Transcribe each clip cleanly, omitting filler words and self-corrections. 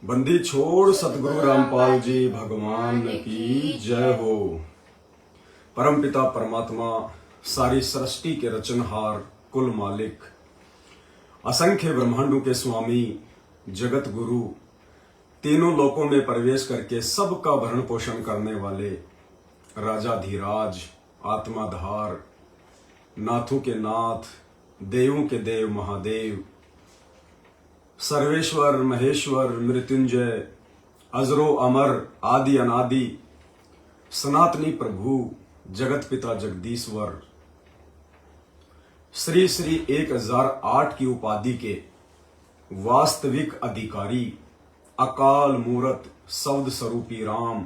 बंदी छोड़ सतगुरु रामपाल जी भगवान की जय हो। परमपिता परमात्मा सारी सृष्टि के रचनहार कुल मालिक असंख्य ब्रह्मांडों के स्वामी जगत गुरु तीनों लोकों में प्रवेश करके सबका भरण पोषण करने वाले राजाधिराज आत्माधार नाथों के नाथ देवों के देव महादेव सर्वेश्वर महेश्वर मृत्युंजय अजरो अमर आदि अनादि सनातनी प्रभु जगत पिता जगदीश्वर श्री श्री 1008 की उपाधि के वास्तविक अधिकारी अकाल मूरत शब्द स्वरूपी राम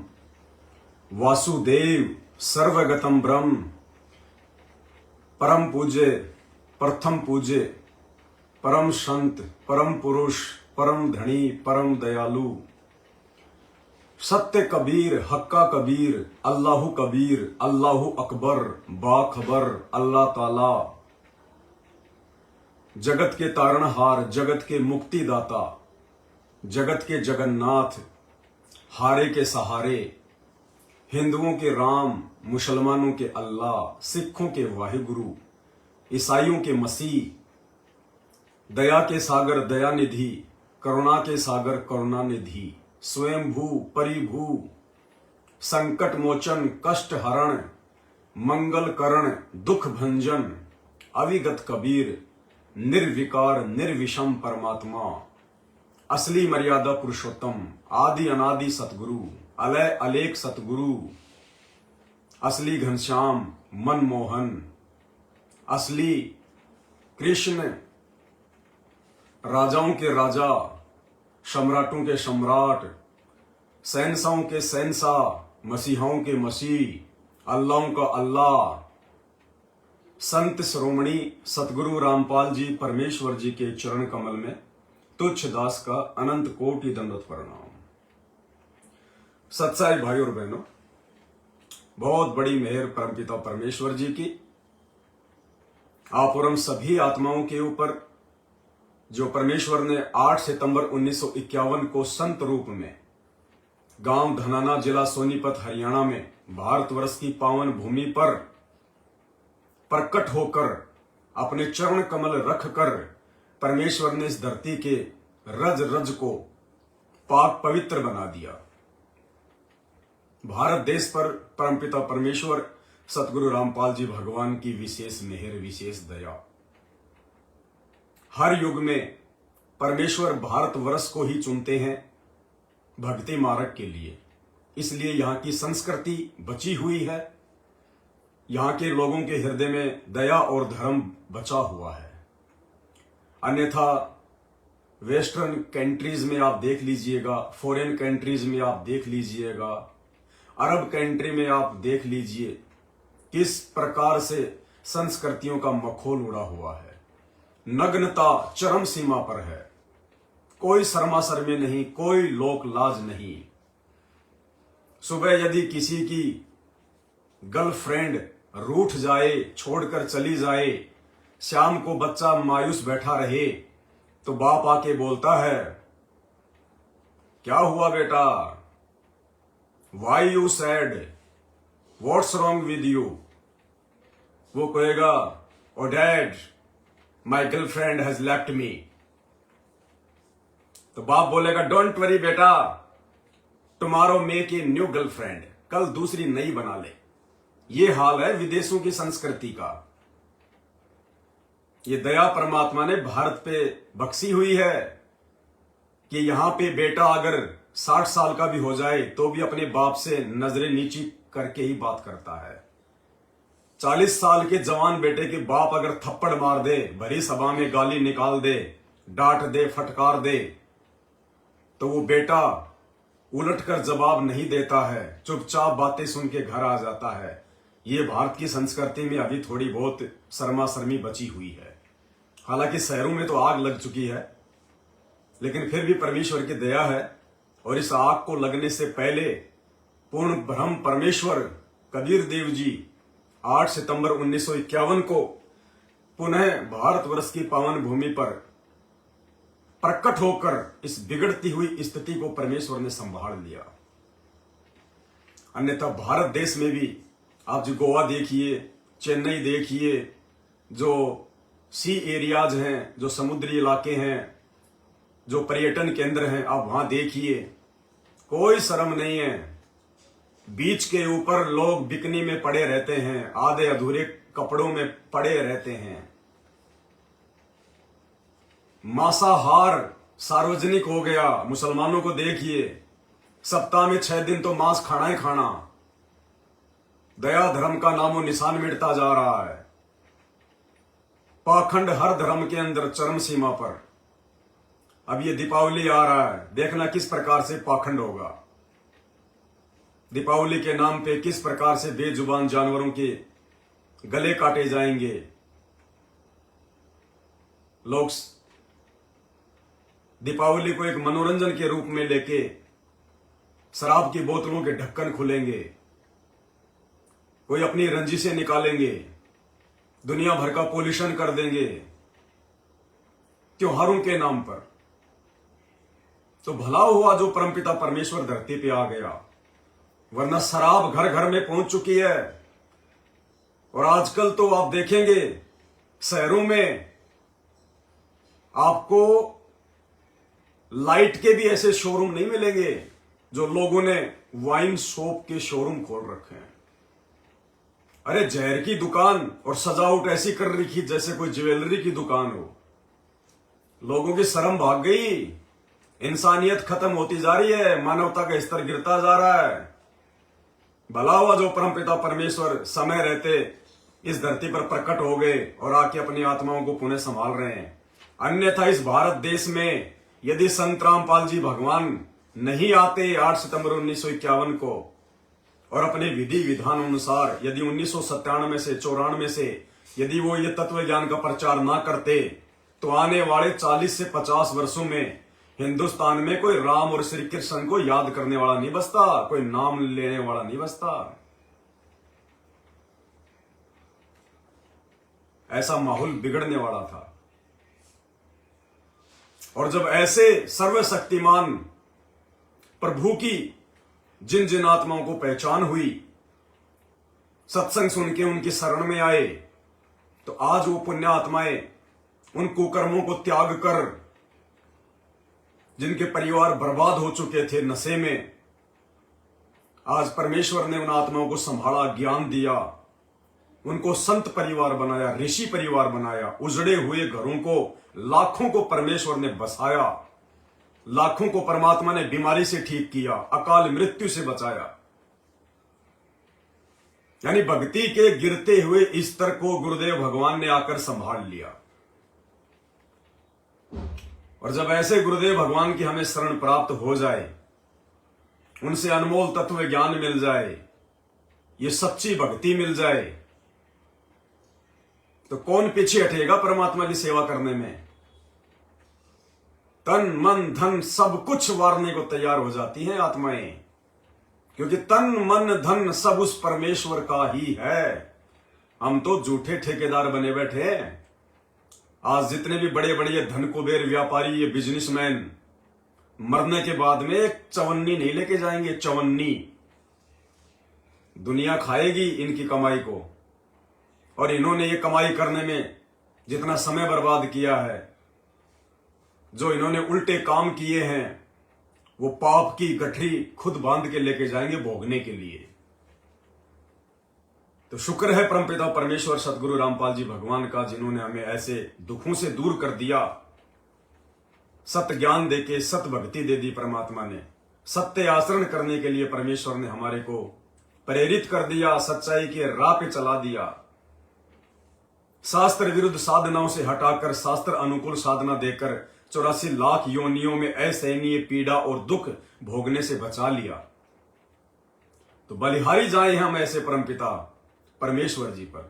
वासुदेव सर्वगतम ब्रह्म परम पूज्य प्रथम पूज्य परम संत परम पुरुष परम धनी परम दयालु सत्य कबीर हक्का कबीर अल्लाहु अकबर बाखबर अल्लाह ताला जगत के तारणहार जगत के मुक्तिदाता जगत के जगन्नाथ हारे के सहारे हिंदुओं के राम मुसलमानों के अल्लाह सिखों के वाहिगुरु ईसाइयों के मसीह दया के सागर दयानिधि करुणा के सागर करुणानिधि स्वयंभू परिभू संकट मोचन कष्ट हरण मंगल करण दुख भंजन अविगत कबीर निर्विकार निर्विषम परमात्मा असली मर्यादा पुरुषोत्तम आदि अनादि सतगुरु अलय अलेख सतगुरु असली घनश्याम मनमोहन असली कृष्ण राजाओं के राजा सम्राटों के सम्राट शहंशाहों के शहंशाह मसीहाओं के मसीह अल्लाहों का अल्लाह संत श्रोमणी सतगुरु रामपाल जी परमेश्वर जी के चरण कमल में तुच्छ दास का अनंत कोटि दंडवत प्रणाम। सत्साई भाइयों और बहनों, बहुत बड़ी मेहर परमपिता परमेश्वर जी की आप और हम सभी आत्माओं के ऊपर जो परमेश्वर ने 8 सितंबर 1951 को संत रूप में गांव धनाना जिला सोनीपत हरियाणा में भारतवर्ष की पावन भूमि पर प्रकट होकर अपने चरण कमल रखकर परमेश्वर ने इस धरती के रज रज को पाक पवित्र बना दिया। भारत देश पर परमपिता परमेश्वर सतगुरु रामपाल जी भगवान की विशेष मेहर विशेष दया। हर युग में परमेश्वर भारतवर्ष को ही चुनते हैं भक्ति मार्ग के लिए, इसलिए यहाँ की संस्कृति बची हुई है, यहाँ के लोगों के हृदय में दया और धर्म बचा हुआ है। अन्यथा वेस्टर्न कंट्रीज में आप देख लीजिएगा, फॉरेन कंट्रीज में आप देख लीजिएगा, अरब कंट्री में आप देख लीजिए किस प्रकार से संस्कृतियों का मखौल उड़ा हुआ है। नग्नता चरम सीमा पर है, कोई शर्मा शर्मी नहीं, कोई लोक लाज नहीं। सुबह यदि किसी की गर्लफ्रेंड रूठ जाए छोड़कर चली जाए, शाम को बच्चा मायूस बैठा रहे तो बाप आके बोलता है, क्या हुआ बेटा, why you sad, what's wrong with you. वो कहेगा, oh dad my girlfriend has left me. तो बाप बोलेगा, डोंट वरी बेटा, tomorrow make a new girlfriend, कल दूसरी नई बना ले। ये हाल है विदेशों की संस्कृति का। ये दया परमात्मा ने भारत पे बख्शी हुई है कि यहां पे बेटा अगर 60 साल का भी हो जाए तो भी अपने बाप से नजरें नीची करके ही बात करता है। 40 साल के जवान बेटे के बाप अगर थप्पड़ मार दे, भरी सभा में गाली निकाल दे, डांट दे, फटकार दे, तो वो बेटा उलटकर जवाब नहीं देता है, चुपचाप बातें सुन के घर आ जाता है। ये भारत की संस्कृति में अभी थोड़ी बहुत शर्मा शर्मी बची हुई है। हालांकि शहरों में तो आग लग चुकी है, लेकिन फिर भी परमेश्वर की दया है। और इस आग को लगने से पहले पूर्ण ब्रह्म परमेश्वर कबीर देव जी 8 सितंबर 1951 को पुनः भारतवर्ष की पावन भूमि पर प्रकट होकर इस बिगड़ती हुई स्थिति को परमेश्वर ने संभाल लिया। अन्यथा भारत देश में भी आप जो गोवा देखिए, चेन्नई देखिए, जो सी एरियाज हैं, जो समुद्री इलाके हैं, जो पर्यटन केंद्र हैं, आप वहां देखिए, कोई शर्म नहीं है। बीच के ऊपर लोग बिकनी में पड़े रहते हैं, आधे अधूरे कपड़ों में पड़े रहते हैं। मांसाहार सार्वजनिक हो गया। मुसलमानों को देखिए, सप्ताह में 6 दिन तो मांस खाना ही खाना। दया धर्म का नामो निशान मिटता जा रहा है। पाखंड हर धर्म के अंदर चरम सीमा पर। अब ये दीपावली आ रहा है, देखना किस प्रकार से पाखंड होगा। दीपावली के नाम पे किस प्रकार से बेजुबान जानवरों के गले काटे जाएंगे। लोग दीपावली को एक मनोरंजन के रूप में लेके शराब की बोतलों के ढक्कन खुलेंगे, कोई अपनी रंजिशें निकालेंगे, दुनिया भर का पोल्यूशन कर देंगे त्योहारों के नाम पर। तो भला हुआ जो परमपिता परमेश्वर धरती पे आ गया, वरना शराब घर घर में पहुंच चुकी है। और आजकल तो आप देखेंगे शहरों में आपको लाइट के भी ऐसे शोरूम नहीं मिलेंगे जो लोगों ने वाइन शॉप के शोरूम खोल रखे हैं। अरे जहर की दुकान और सजावट ऐसी कर रखी जैसे कोई ज्वेलरी की दुकान हो। लोगों की शर्म भाग गई, इंसानियत खत्म होती जा रही है, मानवता का स्तर गिरता जा रहा है। भला हुआ जो परमपिता परमेश्वर समय रहते इस धरती पर प्रकट हो गए और आके अपनी आत्माओं को पुनः संभाल रहे हैं। अन्यथा इस भारत देश में यदि संत रामपाल जी भगवान नहीं आते 8 सितंबर 1951 को और अपने विधि विधान अनुसार यदि 1997 से 94 से यदि वो ये तत्व ज्ञान का प्रचार ना करते, तो आने वाले 40 से 50 वर्षों में हिंदुस्तान में कोई राम और श्री कृष्ण को याद करने वाला नहीं बचता, कोई नाम लेने वाला नहीं बचता। ऐसा माहौल बिगड़ने वाला था। और जब ऐसे सर्वशक्तिमान प्रभु की जिन जिन आत्माओं को पहचान हुई, सत्संग सुन के उनकी शरण में आए, तो आज वो पुण्य आत्माएं उन कुकर्मों को त्याग कर, जिनके परिवार बर्बाद हो चुके थे नशे में, आज परमेश्वर ने उन आत्माओं को संभाला, ज्ञान दिया, उनको संत परिवार बनाया, ऋषि परिवार बनाया। उजड़े हुए घरों को लाखों को परमेश्वर ने बसाया, लाखों को परमात्मा ने बीमारी से ठीक किया, अकाल मृत्यु से बचाया। यानी भक्ति के गिरते हुए स्तर को गुरुदेव भगवान ने आकर संभाल लिया। और जब ऐसे गुरुदेव भगवान की हमें शरण प्राप्त हो जाए, उनसे अनमोल तत्व ज्ञान मिल जाए, ये सच्ची भक्ति मिल जाए, तो कौन पीछे हटेगा परमात्मा की सेवा करने में। तन मन धन सब कुछ वारने को तैयार हो जाती हैं आत्माएं, क्योंकि तन मन धन सब उस परमेश्वर का ही है। हम तो झूठे ठेकेदार बने बैठे हैं। आज जितने भी बड़े बड़े धन कुबेर व्यापारी, ये बिजनेसमैन, मरने के बाद में एक चवन्नी नहीं लेके जाएंगे। चवन्नी दुनिया खाएगी इनकी कमाई को, और इन्होंने ये कमाई करने में जितना समय बर्बाद किया है, जो इन्होंने उल्टे काम किए हैं, वो पाप की गठरी खुद बांध के लेके जाएंगे भोगने के लिए। तो शुक्र है परमपिता परमेश्वर सतगुरु रामपाल जी भगवान का, जिन्होंने हमें ऐसे दुखों से दूर कर दिया, सत्य ज्ञान देके सत्य भक्ति दे दी परमात्मा ने। सत्य आचरण करने के लिए परमेश्वर ने हमारे को प्रेरित कर दिया, सच्चाई के राह पे चला दिया। शास्त्र विरुद्ध साधनाओं से हटाकर शास्त्र अनुकूल साधना देकर 84 लाख योनियों में असहनीय पीड़ा और दुख भोगने से बचा लिया। तो बलिहारी जाए हम ऐसे परमपिता परमेश्वर जी पर।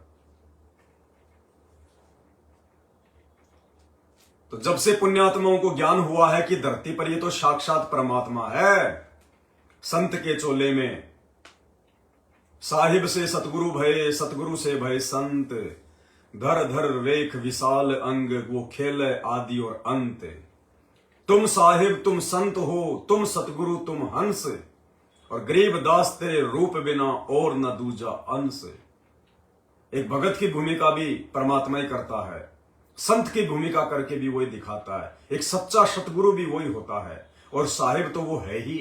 तो जब से पुण्यात्माओं को ज्ञान हुआ है कि धरती पर ये तो साक्षात परमात्मा है, संत के चोले में साहिब से सतगुरु भय, सतगुरु से भय संत, धर धर वेख विशाल अंग, वो खेल आदि और अंत। तुम साहिब तुम संत हो, तुम सतगुरु तुम हंस, और गरीब दास तेरे रूप बिना और न दूजा अंश। एक भगत की भूमिका भी परमात्मा ही करता है, संत की भूमिका करके भी वही दिखाता है, एक सच्चा सतगुरु भी वही होता है, और साहिब तो वो है ही।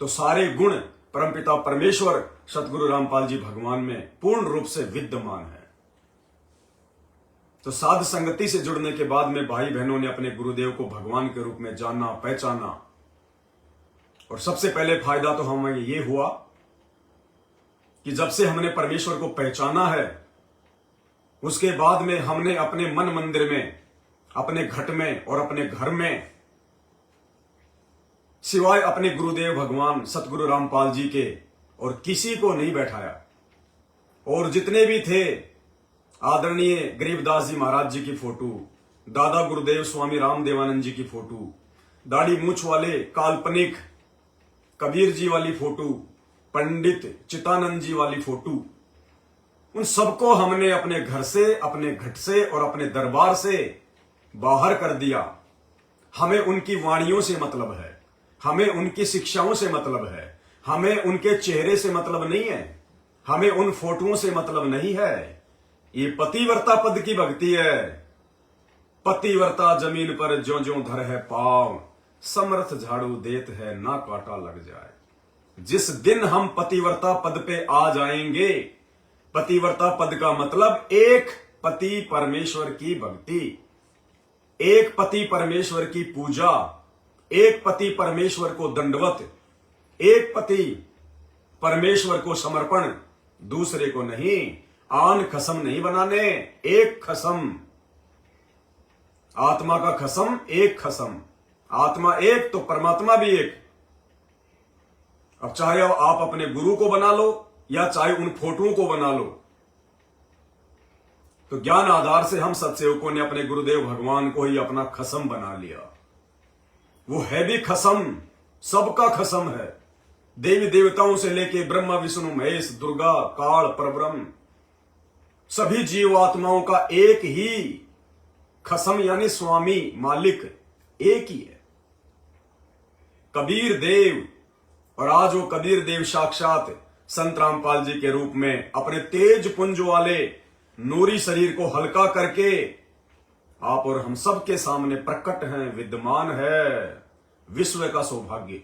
तो सारे गुण परमपिता परमेश्वर सतगुरु रामपाल जी भगवान में पूर्ण रूप से विद्यमान है। तो साध संगति से जुड़ने के बाद में भाई बहनों ने अपने गुरुदेव को भगवान के रूप में जाना, पहचाना, और सबसे पहले फायदा तो हमें ये हुआ कि जब से हमने परमेश्वर को पहचाना है, उसके बाद में हमने अपने मन मंदिर में, अपने घट में और अपने घर में सिवाय अपने गुरुदेव भगवान सतगुरु रामपाल जी के और किसी को नहीं बैठाया। और जितने भी थे, आदरणीय गरीबदास जी महाराज जी की फोटो, दादा गुरुदेव स्वामी रामदेवानंद जी की फोटो, दाढ़ी मूछ वाले काल्पनिक कबीर जी वाली फोटो, पंडित चितानंद जी वाली फोटो, उन सबको हमने अपने घर से, अपने घट से और अपने दरबार से बाहर कर दिया। हमें उनकी वाणियों से मतलब है, हमें उनकी शिक्षाओं से मतलब है, हमें उनके चेहरे से मतलब नहीं है, हमें उन फोटोओं से मतलब नहीं है। ये पतिव्रता पद की भक्ति है। पतिव्रता जमीन पर ज्यों ज्यों धर है पांव, समर्थ झाड़ू देत है ना कांटा लग जाए। जिस दिन हम पतिव्रता पद पे आ जाएंगे, पतिव्रता पद का मतलब एक पति परमेश्वर की भक्ति, एक पति परमेश्वर की पूजा, एक पति परमेश्वर को दंडवत, एक पति परमेश्वर को समर्पण, दूसरे को नहीं। आन खसम नहीं बनाने, एक खसम, आत्मा का खसम, एक खसम। आत्मा एक तो परमात्मा भी एक। अब चाहे आप अपने गुरु को बना लो या चाहे उन फोटोओं को बना लो, तो ज्ञान आधार से हम सत्सेवकों ने अपने गुरुदेव भगवान को ही अपना खसम बना लिया। वो है भी खसम, सबका खसम है। देवी देवताओं से लेके ब्रह्मा विष्णु महेश दुर्गा काल परब्रह्म, सभी जीवात्माओं का एक ही खसम, यानी स्वामी मालिक एक ही है, कबीर देव। और आज वो कबीर देव साक्षात संत रामपाल जी के रूप में अपने तेज पुंज वाले नूरी शरीर को हल्का करके आप और हम सब के सामने प्रकट हैं, विद्यमान है। विश्व का सौभाग्य।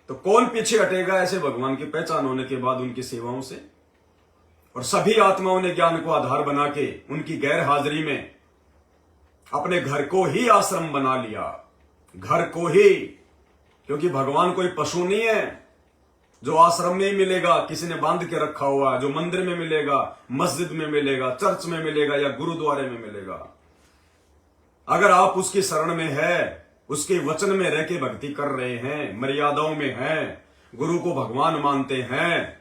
तो कौन पीछे हटेगा ऐसे भगवान की पहचान होने के बाद उनकी सेवाओं से। और सभी आत्माओं ने ज्ञान को आधार बना के उनकी गैर हाजिरी में अपने घर को ही आश्रम बना लिया, घर को ही। क्योंकि भगवान कोई पशु नहीं है जो आश्रम में ही मिलेगा, किसी ने बांध के रखा हुआ, जो मंदिर में मिलेगा, मस्जिद में मिलेगा, चर्च में मिलेगा या गुरुद्वारे में मिलेगा। अगर आप उसकी शरण में है, उसके वचन में रह के भक्ति कर रहे हैं, मर्यादाओं में हैं, गुरु को भगवान मानते हैं,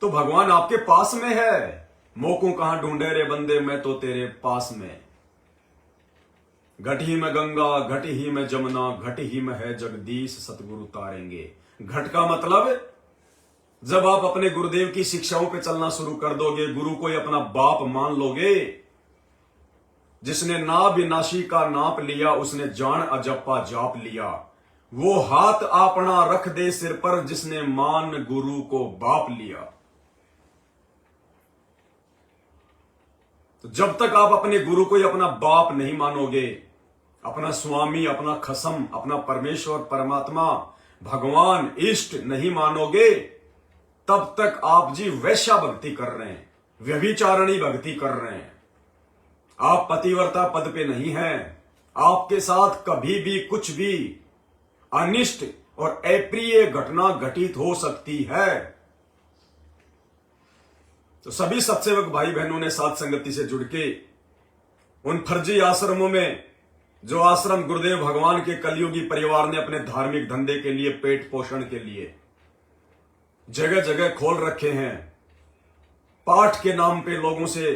तो भगवान आपके पास में है। मोको कहां ढूंढे रे बंदे, मैं तो तेरे पास में। घट ही में गंगा, घट ही में जमुना, घट ही में है जगदीश, सतगुरु तारेंगे। घट का मतलब जब आप अपने गुरुदेव की शिक्षाओं पे चलना शुरू कर दोगे, गुरु को ही अपना बाप मान लोगे, जिसने ना विनाशी का नाप लिया उसने जान अजप्पा जाप लिया, वो हाथ आपना रख दे सिर पर जिसने मान गुरु को बाप लिया। तो जब तक आप अपने गुरु को ही अपना बाप नहीं मानोगे, अपना स्वामी, अपना खसम, अपना परमेश्वर परमात्मा भगवान इष्ट नहीं मानोगे, तब तक आप जी वैश्या भक्ति कर रहे हैं, व्यभिचारणी भक्ति कर रहे हैं। आप पतिव्रता पद पे नहीं हैं। आपके साथ कभी भी कुछ भी अनिष्ट और अप्रिय घटना घटित हो सकती है। तो सभी सत्सेवक भाई बहनों ने साथ संगति से जुड़ के उन फर्जी आश्रमों में, जो आश्रम गुरुदेव भगवान के कलयुगी परिवार ने अपने धार्मिक धंधे के लिए, पेट पोषण के लिए जगह जगह खोल रखे हैं, पाठ के नाम पे लोगों से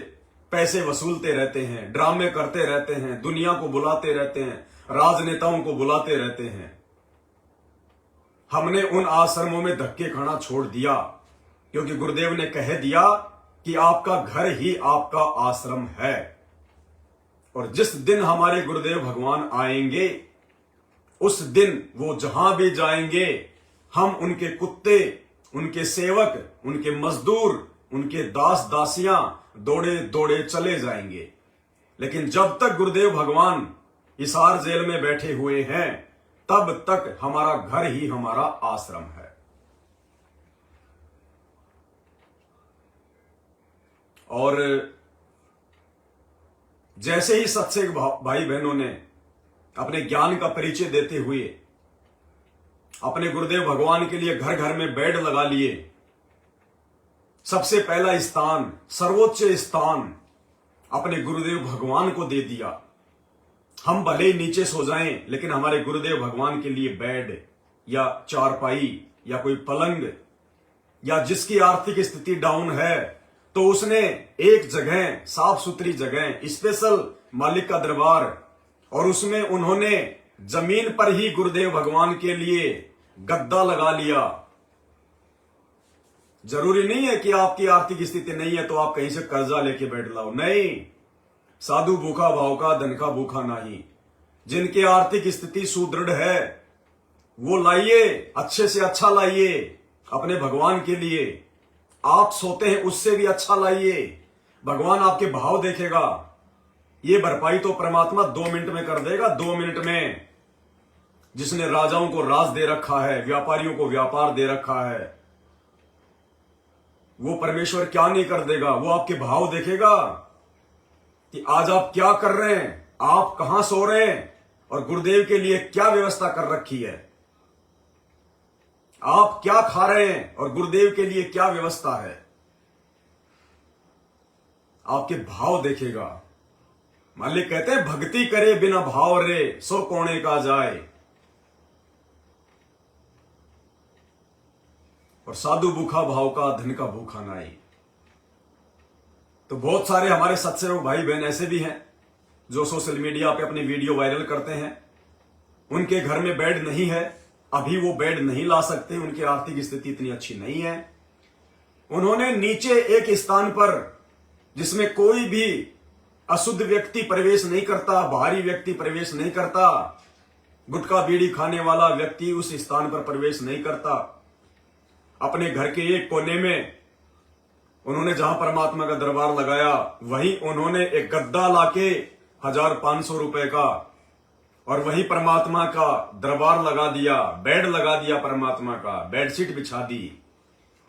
पैसे वसूलते रहते हैं, ड्रामे करते रहते हैं, दुनिया को बुलाते रहते हैं, राजनेताओं को बुलाते रहते हैं। हमने उन आश्रमों में धक्के खाना छोड़ दिया, क्योंकि गुरुदेव ने कह दिया कि आपका घर ही आपका आश्रम है। और जिस दिन हमारे गुरुदेव भगवान आएंगे उस दिन वो जहां भी जाएंगे हम उनके कुत्ते, उनके सेवक, उनके मजदूर, उनके दास दासियां दौड़े दौड़े चले जाएंगे। लेकिन जब तक गुरुदेव भगवान हिसार जेल में बैठे हुए हैं तब तक हमारा घर ही हमारा आश्रम है। और जैसे ही सत्संग भाई बहनों ने अपने ज्ञान का परिचय देते हुए अपने गुरुदेव भगवान के लिए घर घर में बेड लगा लिए, सबसे पहला स्थान, सर्वोच्च स्थान अपने गुरुदेव भगवान को दे दिया। हम भले ही नीचे सो जाएं लेकिन हमारे गुरुदेव भगवान के लिए बेड या चारपाई या कोई पलंग, या जिसकी आर्थिक स्थिति डाउन है तो उसने एक जगह, साफ सुथरी जगह, स्पेशल मालिक का दरबार, और उसमें उन्होंने जमीन पर ही गुरुदेव भगवान के लिए गद्दा लगा लिया। जरूरी नहीं है कि आपकी आर्थिक स्थिति नहीं है तो आप कहीं से कर्जा लेके बैठ लाओ, नहीं। साधु भूखा भाव का, धन का भूखा नहीं। जिनकी आर्थिक स्थिति सुदृढ़ है वो लाइए, अच्छे से अच्छा लाइए अपने भगवान के लिए। आप सोते हैं उससे भी अच्छा लाइए, भगवान आपके भाव देखेगा। ये भरपाई तो परमात्मा 2 मिनट में कर देगा, 2 मिनट में। जिसने राजाओं को राज दे रखा है, व्यापारियों को व्यापार दे रखा है, वो परमेश्वर क्या नहीं कर देगा। वो आपके भाव देखेगा कि आज आप क्या कर रहे हैं, आप कहां सो रहे हैं और गुरुदेव के लिए क्या व्यवस्था कर रखी है, आप क्या खा रहे हैं और गुरुदेव के लिए क्या व्यवस्था है। आपके भाव देखेगा। मालिक कहते हैं भक्ति करे बिना भाव रे सो कोणे का जाए। और साधु भूखा भाव का, धन का भूखा नाई। तो बहुत सारे हमारे सत्संग भाई बहन ऐसे भी हैं जो सोशल मीडिया पे अपनी वीडियो वायरल करते हैं। उनके घर में बेड नहीं है, अभी वो बेड नहीं ला सकते, उनकी आर्थिक स्थिति इतनी अच्छी नहीं है। उन्होंने नीचे एक स्थान पर जिसमें कोई भी अशुद्ध व्यक्ति प्रवेश नहीं करता, बाहरी व्यक्ति प्रवेश नहीं करता, गुटखा बीड़ी खाने वाला व्यक्ति उस स्थान पर प्रवेश नहीं करता, अपने घर के एक कोने में उन्होंने जहां परमात्मा का दरबार लगाया वहीं उन्होंने एक गद्दा लाके 1500 रुपए का, और वहीं परमात्मा का दरबार लगा दिया, बेड लगा दिया परमात्मा का, बेडशीट बिछा दी।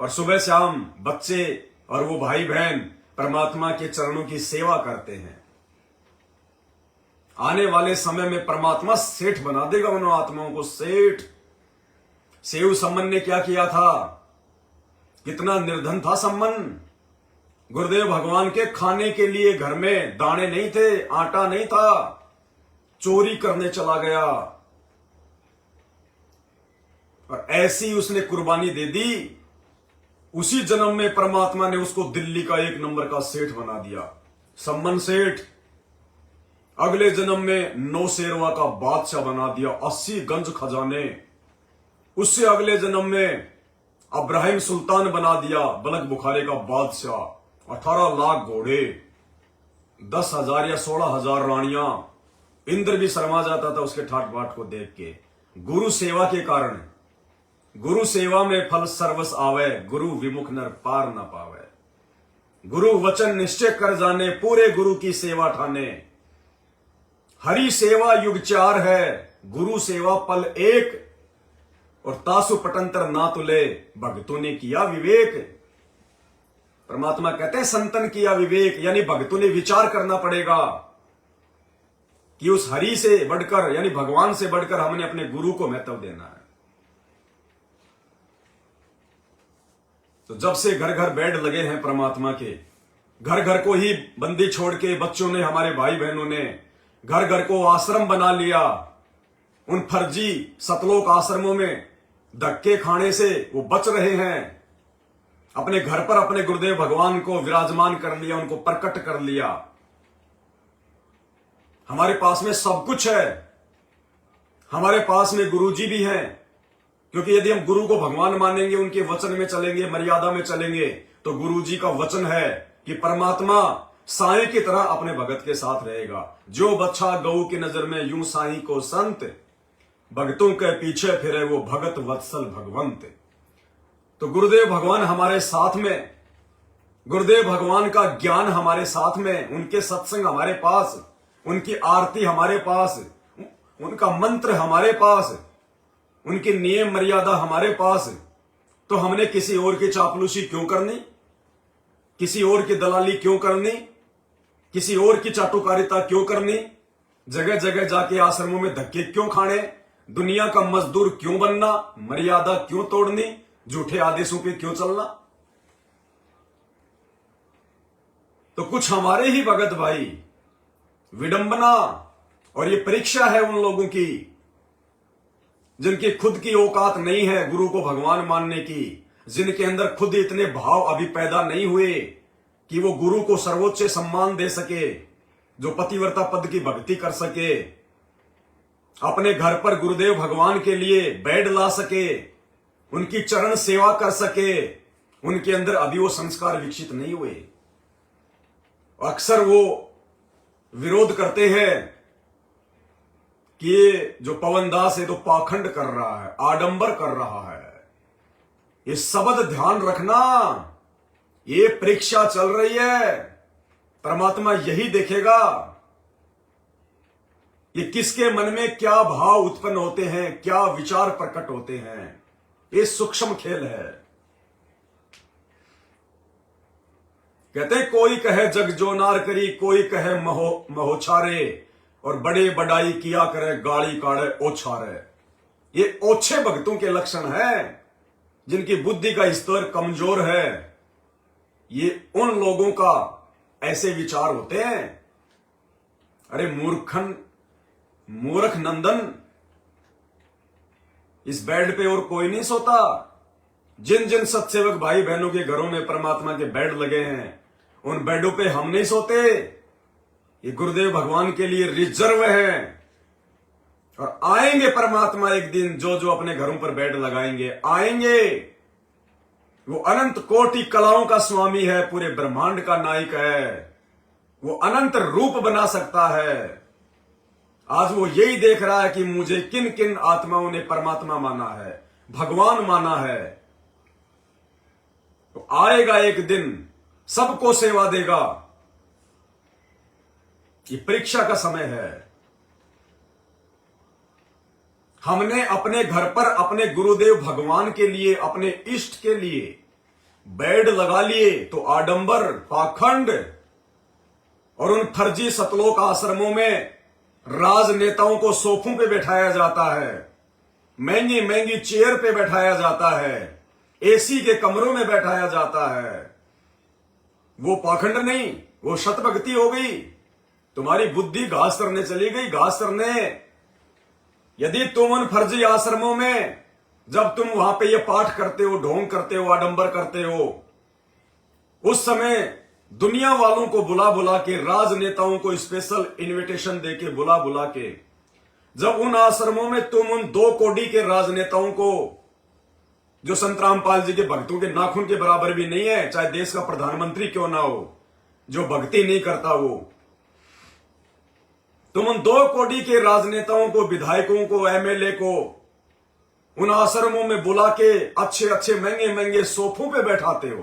और सुबह शाम बच्चे और वो भाई बहन परमात्मा के चरणों की सेवा करते हैं। आने वाले समय में परमात्मा सेठ बना देगा उन आत्माओं को, सेठ। सेव सम्मन ने क्या किया था, कितना निर्धन था सम्मन। गुरुदेव भगवान के खाने के लिए घर में दाने नहीं थे, आटा नहीं था, चोरी करने चला गया और ऐसी उसने कुर्बानी दे दी। उसी जन्म में परमात्मा ने उसको दिल्ली का 1 नंबर का सेठ बना दिया, सम्मन सेठ। अगले जन्म में नौशेरवा का बादशाह बना दिया, 80 गंज खजाने। उससे अगले जन्म में अब्राहिम सुल्तान बना दिया, बलक बुखारे का बादशाह। 18 लाख घोड़े, 10,000 या 16,000 रानियां। इंद्र भी शर्मा जाता था उसके ठाट बाट को देख के। गुरु सेवा के कारण, गुरु सेवा में फल सर्वस आवे, गुरु विमुख नर पार न पावे। गुरु वचन निश्चय कर जाने, पूरे गुरु की सेवा ठाने। हरि सेवा युग 4 है, गुरु सेवा पल 1। और तासु पटंतर ना तुले, भक्तों ने किया विवेक। परमात्मा कहते हैं संतन किया विवेक, यानी भक्तों ने विचार करना पड़ेगा कि उस हरि से बढ़कर, यानी भगवान से बढ़कर हमने अपने गुरु को महत्व देना है। तो जब से घर घर बेड लगे हैं परमात्मा के, घर घर को ही बंदी छोड़ के बच्चों ने, हमारे भाई बहनों ने घर घर को आश्रम बना लिया। उन फर्जी सतलोक आश्रमों में धक्के खाने से वो बच रहे हैं। अपने घर पर अपने गुरुदेव भगवान को विराजमान कर लिया, उनको प्रकट कर लिया। हमारे पास में सब कुछ है, हमारे पास में गुरुजी भी हैं। क्योंकि यदि हम गुरु को भगवान मानेंगे, उनके वचन में चलेंगे, मर्यादा में चलेंगे, तो गुरुजी का वचन है कि परमात्मा साईं की तरह अपने भगत के साथ रहेगा। जो बच्चा गऊ की नजर में यूं साईं को संत, भगतों के पीछे फिरे वो भगत वत्सल भगवंत। तो गुरुदेव भगवान हमारे साथ में, गुरुदेव भगवान का ज्ञान हमारे साथ में, उनके सत्संग हमारे पास, उनकी आरती हमारे पास, उनका मंत्र हमारे पास, उनकी नियम मर्यादा हमारे पास। तो हमने किसी और की चापलूसी क्यों करनी, किसी और की दलाली क्यों करनी, किसी और की चाटुकारिता क्यों करनी, जगह जगह जाके आश्रमों में धक्के क्यों खाने, दुनिया का मजदूर क्यों बनना, मर्यादा क्यों तोड़नी, झूठे आदेशों पे क्यों चलना। तो कुछ हमारे ही भगत भाई विडंबना, और ये परीक्षा है उन लोगों की जिनकी खुद की औकात नहीं है गुरु को भगवान मानने की, जिनके अंदर खुद इतने भाव अभी पैदा नहीं हुए कि वो गुरु को सर्वोच्च सम्मान दे सके, जो पतिव्रता पद की भक्ति कर सके, अपने घर पर गुरुदेव भगवान के लिए बेड ला सके, उनकी चरण सेवा कर सके। उनके अंदर अभी वो संस्कार विकसित नहीं हुए। अक्सर वो विरोध करते हैं कि ये जो पवन दास है तो पाखंड कर रहा है, आडंबर कर रहा है। ये शब्द ध्यान रखना, ये परीक्षा चल रही है। परमात्मा यही देखेगा कि किसके मन में क्या भाव उत्पन्न होते हैं, क्या विचार प्रकट होते हैं। ये सूक्ष्म खेल है। कहते हैं कोई कहे जग जो नार करी, कोई कहे महोछारे, और बड़े बड़ाई किया करे गाड़ी काढ़े ओछारे। ये ओछे भक्तों के लक्षण है, जिनकी बुद्धि का स्तर कमजोर है। ये उन लोगों का ऐसे विचार होते हैं। अरे मूर्ख नंदन, इस बेड पे और कोई नहीं सोता। जिन जिन सत्सेवक भाई बहनों के घरों में परमात्मा के बेड लगे हैं, उन बेडों पे हम नहीं सोते। ये गुरुदेव भगवान के लिए रिजर्व है। और आएंगे परमात्मा एक दिन, जो जो अपने घरों पर बेड लगाएंगे आएंगे। वो अनंत कोटि कलाओं का स्वामी है, पूरे ब्रह्मांड का नायक है। वो अनंत रूप बना सकता है। आज वो यही देख रहा है कि मुझे किन किन आत्माओं ने परमात्मा माना है, भगवान माना है। तो आएगा एक दिन, सबको सेवा देगा। ये परीक्षा का समय है। हमने अपने घर पर अपने गुरुदेव भगवान के लिए, अपने इष्ट के लिए बेड लगा लिए तो आडंबर, पाखंड और उन फर्जी सतलोक आश्रमों में राजनेताओं को सोफों पे बैठाया जाता है, महंगी महंगी चेयर पे बैठाया जाता है, एसी के कमरों में बैठाया जाता है। वो पाखंड नहीं, वो शतभक्ति हो गई। तुम्हारी बुद्धि घास करने चली गई, घास करने। यदि तुम उन फर्जी आश्रमों में, जब तुम वहां पे ये पाठ करते हो, ढोंग करते हो, आडंबर करते हो, उस समय दुनिया वालों को बुला बुला के, राजनेताओं को स्पेशल इनविटेशन देके बुला बुला के, जब उन आश्रमों में तुम उन 2 कोड़ी के राजनेताओं को, जो संत रामपाल जी के भक्तों के नाखून के बराबर भी नहीं है, चाहे देश का प्रधानमंत्री क्यों ना हो, जो भक्ति नहीं करता वो, तुम उन 2 कोड़ी के राजनेताओं को, विधायकों को, एमएलए को उन आश्रमों में बुला के अच्छे अच्छे महंगे महंगे सोफों पे बैठाते हो।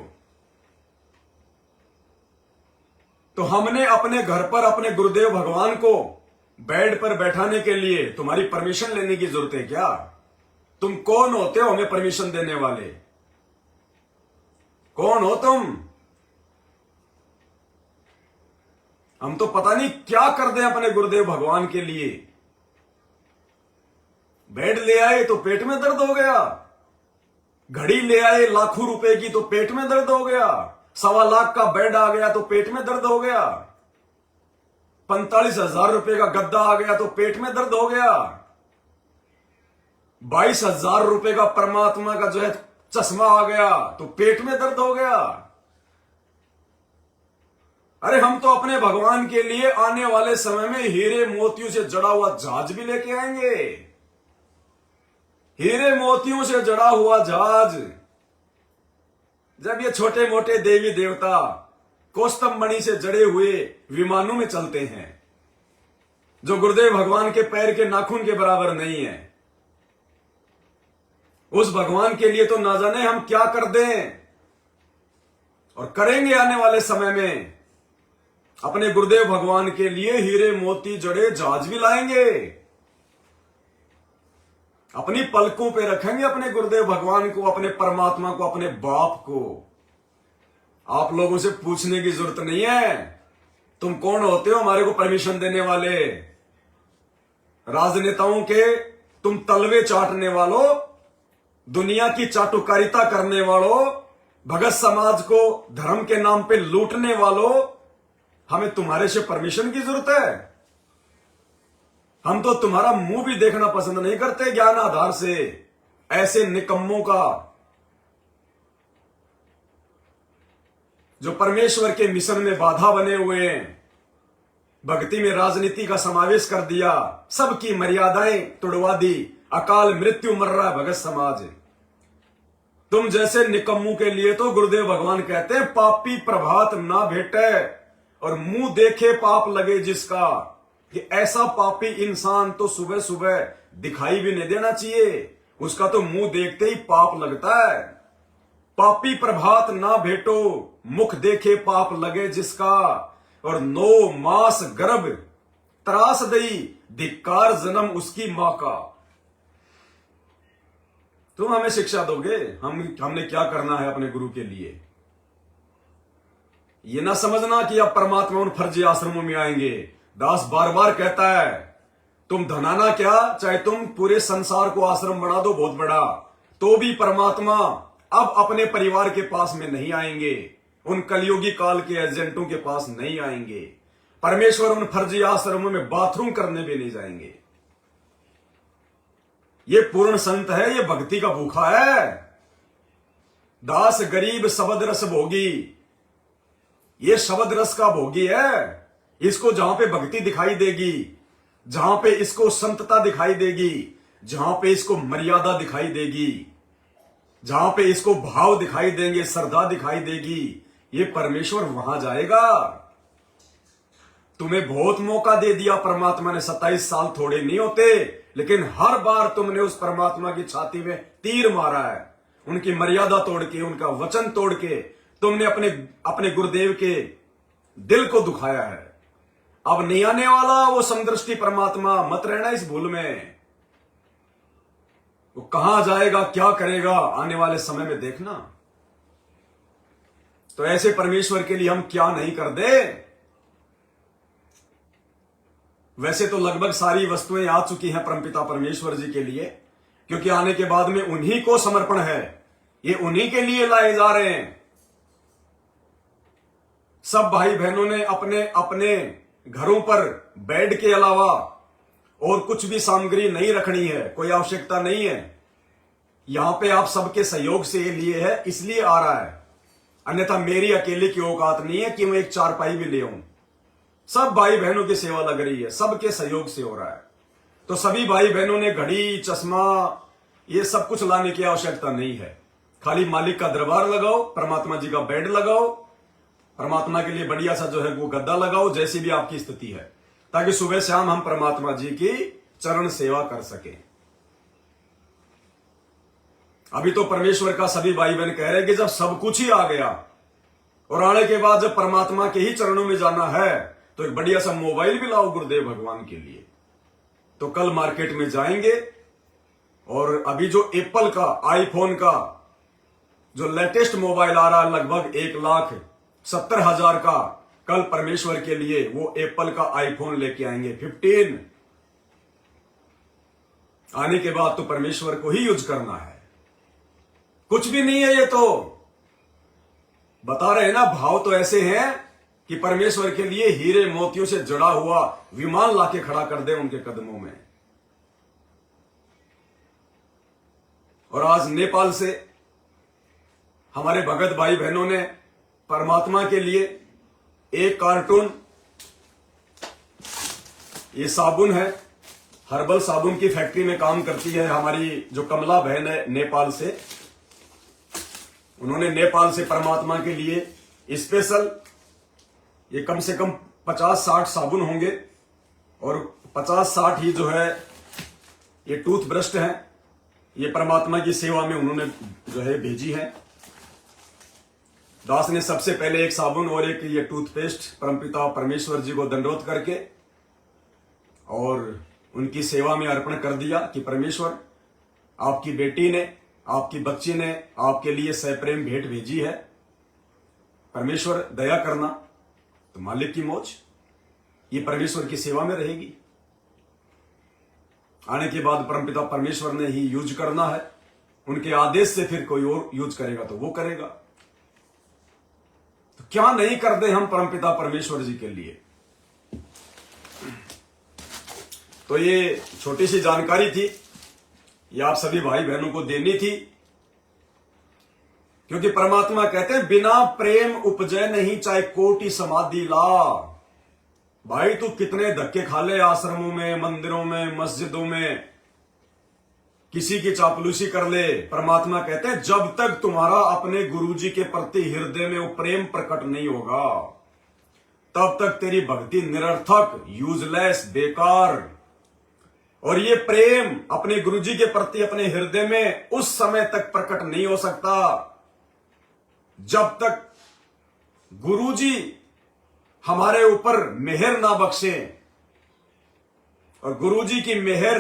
तो हमने अपने घर पर अपने गुरुदेव भगवान को बेड पर बैठाने के लिए तुम्हारी परमिशन लेने की जरूरत है क्या? तुम कौन होते हो हमें परमिशन देने वाले? कौन हो तुम? हम तो पता नहीं क्या कर दें अपने गुरुदेव भगवान के लिए। बेड ले आए तो पेट में दर्द हो गया, घड़ी ले आए लाखों रुपए की तो पेट में दर्द हो गया, 1.25 लाख का बेड आ गया तो पेट में दर्द हो गया, 45,000 रुपए का गद्दा आ गया तो पेट में दर्द हो गया, 22,000 रुपए का परमात्मा का जो है चश्मा आ गया तो पेट में दर्द हो गया। अरे हम तो अपने भगवान के लिए आने वाले समय में हीरे मोतियों से जड़ा हुआ जहाज भी लेके आएंगे। हीरे मोतियों से जड़ा हुआ जहाज। जब ये छोटे मोटे देवी देवता कौस्तुभ मणि से जड़े हुए विमानों में चलते हैं, जो गुरुदेव भगवान के पैर के नाखून के बराबर नहीं है। उस भगवान के लिए तो ना जाने हम क्या कर दें और करेंगे आने वाले समय में। अपने गुरुदेव भगवान के लिए हीरे मोती जड़े जहाज भी लाएंगे, अपनी पलकों पे रखेंगे अपने गुरुदेव भगवान को, अपने परमात्मा को, अपने बाप को। आप लोगों से पूछने की जरूरत नहीं है तुम कौन होते हो हमारे को परमिशन देने वाले। राजनेताओं के तुम तलवे चाटने वालों, दुनिया की चाटुकारिता करने वालों, भगत समाज को धर्म के नाम पे लूटने वालों, हमें तुम्हारे से परमिशन की जरूरत है? हम तो तुम्हारा मुंह भी देखना पसंद नहीं करते ज्ञान आधार से। ऐसे निकम्मों का जो परमेश्वर के मिशन में बाधा बने हुए हैं, भक्ति में राजनीति का समावेश कर दिया, सबकी मर्यादाएं तोड़वा दी, अकाल मृत्यु मर रहा है भगत समाज। तुम जैसे निकम्मों के लिए तो गुरुदेव भगवान कहते हैं पापी प्रभात ना भेटे और मुंह देखे पाप लगे जिसका। कि ऐसा पापी इंसान तो सुबह सुबह दिखाई भी नहीं देना चाहिए, उसका तो मुंह देखते ही पाप लगता है। पापी प्रभात ना भेटो, मुख देखे पाप लगे जिसका, और 9 मास गर्भ त्रास दई, धिक्कार जन्म उसकी मां का। तुम हमें शिक्षा दोगे हमने क्या करना है अपने गुरु के लिए। ये ना समझना कि अब परमात्मा उन फर्जी आश्रमों में आएंगे। दास बार बार कहता है तुम धनाना क्या, चाहे तुम पूरे संसार को आश्रम बना दो बहुत बड़ा, तो भी परमात्मा अब अपने परिवार के पास में नहीं आएंगे, उन कलयुगी काल के एजेंटों के पास नहीं आएंगे। परमेश्वर उन फर्जी आश्रमों में बाथरूम करने भी नहीं जाएंगे। ये पूर्ण संत है, ये भक्ति का भूखा है। दास गरीब शब्द रस भोगी, ये शब्द रस का भोगी है। इसको जहां पे भक्ति दिखाई देगी, जहां पे इसको संतता दिखाई देगी, जहां पे इसको मर्यादा दिखाई देगी, जहां पे इसको भाव दिखाई देंगे, श्रद्धा दिखाई देगी, ये परमेश्वर वहां जाएगा। तुम्हें बहुत मौका दे दिया परमात्मा ने, 27 साल थोड़े नहीं होते, लेकिन हर बार तुमने उस परमात्मा की छाती में तीर मारा है। उनकी मर्यादा तोड़ के, उनका वचन तोड़ के तुमने अपने गुरुदेव के दिल को दुखाया है। अब नहीं आने वाला वो समदृष्टि परमात्मा, मत रहना इस भूल में। वो कहां जाएगा, क्या करेगा, आने वाले समय में देखना। तो ऐसे परमेश्वर के लिए हम क्या नहीं कर दे। वैसे तो लगभग सारी वस्तुएं आ चुकी हैं परमपिता परमेश्वर जी के लिए, क्योंकि आने के बाद में उन्हीं को समर्पण है, ये उन्हीं के लिए लाए जा रहे हैं। सब भाई बहनों ने अपने अपने घरों पर बेड के अलावा और कुछ भी सामग्री नहीं रखनी है, कोई आवश्यकता नहीं है। यहां पे आप सबके सहयोग से ये लिए है, इसलिए आ रहा है। अन्यथा मेरी अकेले की औकात नहीं है कि मैं एक चारपाई भी ले आऊं। सब भाई बहनों की सेवा लग रही है, सबके सहयोग से हो रहा है। तो सभी भाई बहनों ने घड़ी, चश्मा, ये सब कुछ लाने की आवश्यकता नहीं है। खाली मालिक का दरबार लगाओ, परमात्मा जी का बेड लगाओ, परमात्मा के लिए बढ़िया सा जो है वो गद्दा लगाओ, जैसी भी आपकी स्थिति है, ताकि सुबह शाम हम परमात्मा जी की चरण सेवा कर सके। अभी तो परमेश्वर का सभी भाई बहन कह रहे हैं कि जब सब कुछ ही आ गया और आने के बाद जब परमात्मा के ही चरणों में जाना है, तो एक बढ़िया सा मोबाइल भी लाओ गुरुदेव भगवान के लिए। तो कल मार्केट में जाएंगे और अभी जो एप्पल का, आईफोन का जो लेटेस्ट मोबाइल आ रहा है लगभग 1,70,000 का, कल परमेश्वर के लिए वो एप्पल का आईफोन लेके आएंगे 15। आने के बाद तो परमेश्वर को ही यूज करना है, कुछ भी नहीं है। ये तो बता रहे हैं ना, भाव तो ऐसे हैं कि परमेश्वर के लिए हीरे मोतियों से जड़ा हुआ विमान लाके खड़ा कर दे उनके कदमों में। और आज नेपाल से हमारे भगत भाई बहनों ने परमात्मा के लिए एक कार्टून, ये साबुन है, हर्बल साबुन की फैक्ट्री में काम करती है हमारी जो कमला बहन है नेपाल से, उन्होंने नेपाल से परमात्मा के लिए स्पेशल ये कम से कम 50-60 साबुन होंगे और 50-60 ही जो है ये टूथब्रश हैं। ये परमात्मा की सेवा में उन्होंने जो है भेजी है। दास ने सबसे पहले एक साबुन और एक ये टूथपेस्ट परमपिता परमेश्वर जी को दंडवत करके और उनकी सेवा में अर्पण कर दिया कि परमेश्वर, आपकी बेटी ने, आपकी बच्ची ने आपके लिए सप्रेम भेंट भेजी है, परमेश्वर दया करना। तो मालिक की मौज, ये परमेश्वर की सेवा में रहेगी। आने के बाद परमपिता परमेश्वर ने ही यूज करना है, उनके आदेश से फिर कोई और यूज करेगा तो वो करेगा। तो क्या नहीं कर दे हम परमपिता परमेश्वर जी के लिए। तो ये छोटी सी जानकारी थी, ये आप सभी भाई बहनों को देनी थी, क्योंकि परमात्मा कहते हैं बिना प्रेम उपजय नहीं चाहे कोटि समाधि ला। भाई तू कितने धक्के खा ले आश्रमों में, मंदिरों में, मस्जिदों में, किसी की चापलूसी कर ले, परमात्मा कहते हैं जब तक तुम्हारा अपने गुरुजी के प्रति हृदय में वो प्रेम प्रकट नहीं होगा तब तक तेरी भक्ति निरर्थक, यूजलेस, बेकार। और ये प्रेम अपने गुरुजी के प्रति अपने हृदय में उस समय तक प्रकट नहीं हो सकता जब तक गुरुजी हमारे ऊपर मेहर ना बख्शे। और गुरुजी की मेहर,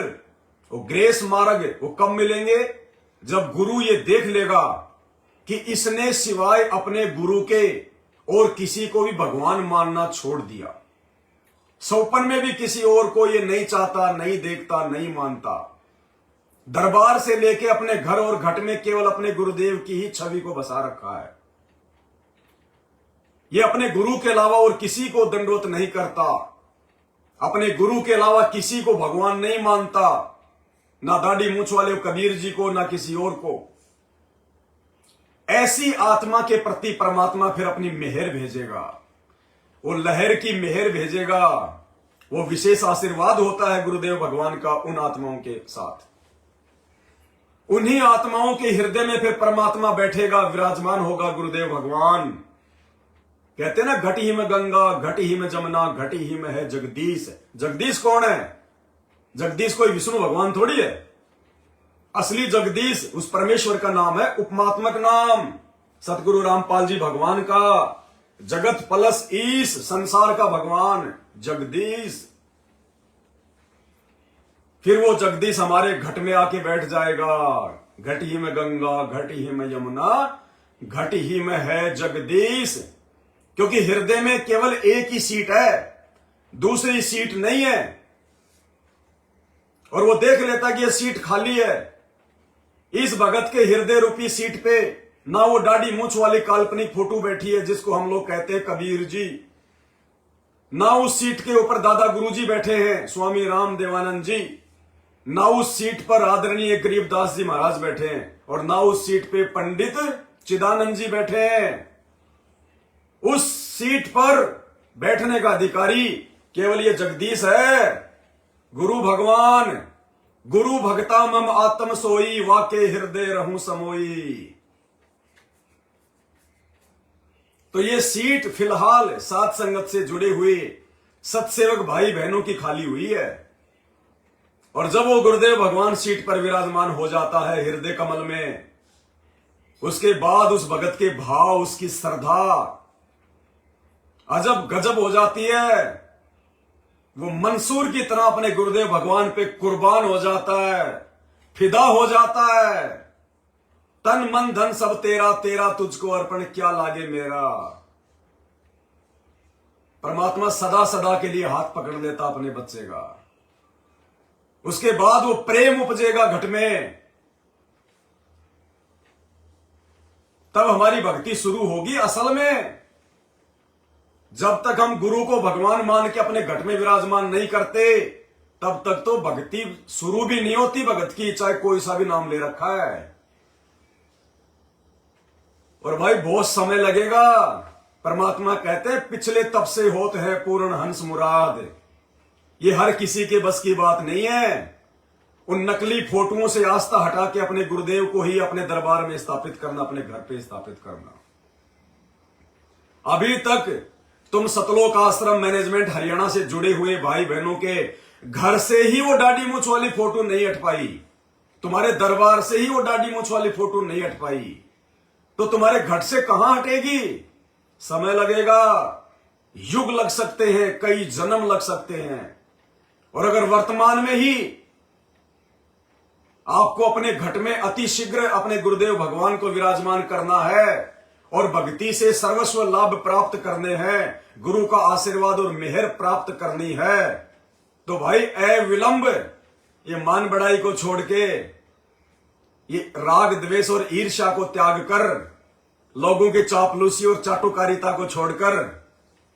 वो ग्रेस मार्ग, वो कब मिलेंगे? जब गुरु ये देख लेगा कि इसने सिवाय अपने गुरु के और किसी को भी भगवान मानना छोड़ दिया। सौपन में भी किसी और को ये नहीं चाहता, नहीं देखता, नहीं मानता। दरबार से लेके अपने घर और घट में केवल अपने गुरुदेव की ही छवि को बसा रखा है। ये अपने गुरु के अलावा और किसी को दंडवत नहीं करता, अपने गुरु के अलावा किसी को भगवान नहीं मानता, ना दाढ़ी मूंछ वाले कबीर जी को, ना किसी और को। ऐसी आत्मा के प्रति परमात्मा फिर अपनी मेहर भेजेगा, वो लहर की मेहर भेजेगा। वो विशेष आशीर्वाद होता है गुरुदेव भगवान का उन आत्माओं के साथ। उन्हीं आत्माओं के हृदय में फिर परमात्मा बैठेगा, विराजमान होगा गुरुदेव भगवान। कहते हैं ना, घट ही में गंगा, घट ही में जमुना, घट ही में है जगदीश। जगदीश कौन है? जगदीश कोई विष्णु भगवान थोड़ी है। असली जगदीश उस परमेश्वर का नाम है, उपमात्मक नाम सतगुरु रामपाल जी भगवान का। जगत प्लस ईश, संसार का भगवान जगदीश। फिर वो जगदीश हमारे घट में आके बैठ जाएगा। घट ही में गंगा, घट ही में यमुना, घट ही में है जगदीश। क्योंकि हृदय में केवल एक ही सीट है, दूसरी सीट नहीं है। और वो देख लेता कि ये सीट खाली है। इस भगत के हृदय रूपी सीट पे ना वो दाढ़ी मूंछ वाली काल्पनिक फोटो बैठी है जिसको हम लोग कहते हैं कबीर जी, ना उस सीट के ऊपर दादा गुरुजी बैठे हैं स्वामी राम देवानंद जी, ना उस सीट पर आदरणीय गरीबदास जी महाराज बैठे हैं, और ना उस सीट पे पंडित चिदानंद जी बैठे हैं। उस सीट पर बैठने का अधिकारी केवल ये जगदीश है, गुरु भगवान। गुरु भगता मम आत्म सोई, वाके हृदय रहूं समोई। तो ये सीट फिलहाल साथ संगत से जुड़े हुए सत्सेवक भाई बहनों की खाली हुई है। और जब वो गुरुदेव भगवान सीट पर विराजमान हो जाता है हृदय कमल में, उसके बाद उस भगत के भाव, उसकी श्रद्धा अजब गजब हो जाती है। वो मंसूर की तरह अपने गुरुदेव भगवान पे कुर्बान हो जाता है, फिदा हो जाता है। तन मन धन सब तेरा, तेरा तुझको अर्पण क्या लागे मेरा। परमात्मा सदा सदा के लिए हाथ पकड़ लेता अपने बच्चे का। उसके बाद वो प्रेम उपजेगा घट में, तब हमारी भक्ति शुरू होगी असल में। जब तक हम गुरु को भगवान मान के अपने घट में विराजमान नहीं करते, तब तक तो भक्ति शुरू भी नहीं होती भगत की, चाहे कोई सा भी नाम ले रखा है। और भाई बहुत समय लगेगा। परमात्मा कहते हैं पिछले तब से होत है पूर्ण हंस मुराद। ये हर किसी के बस की बात नहीं है। उन नकली फोटोओं से आस्था हटा के अपने गुरुदेव को ही अपने दरबार में स्थापित करना, अपने घर पे स्थापित करना। अभी तक तुम सतलोक आश्रम मैनेजमेंट हरियाणा से जुड़े हुए भाई बहनों के घर से ही वो दाढ़ी मूंछ वाली फोटो नहीं हट पाई, तुम्हारे दरबार से ही वो दाढ़ी मूंछ वाली फोटो नहीं हट पाई, तो तुम्हारे घट से कहां हटेगी? समय लगेगा, युग लग सकते हैं, कई जन्म लग सकते हैं। और अगर वर्तमान में ही आपको अपने घट में अति शीघ्र अपने गुरुदेव भगवान को विराजमान करना है और भक्ति से सर्वस्व लाभ प्राप्त करने हैं, गुरु का आशीर्वाद और मेहर प्राप्त करनी है, तो भाई अविलंब ये मान बढ़ाई को छोड़ के, ये राग द्वेष और ईर्ष्या को त्याग कर, लोगों के चापलूसी और चाटुकारिता को छोड़कर,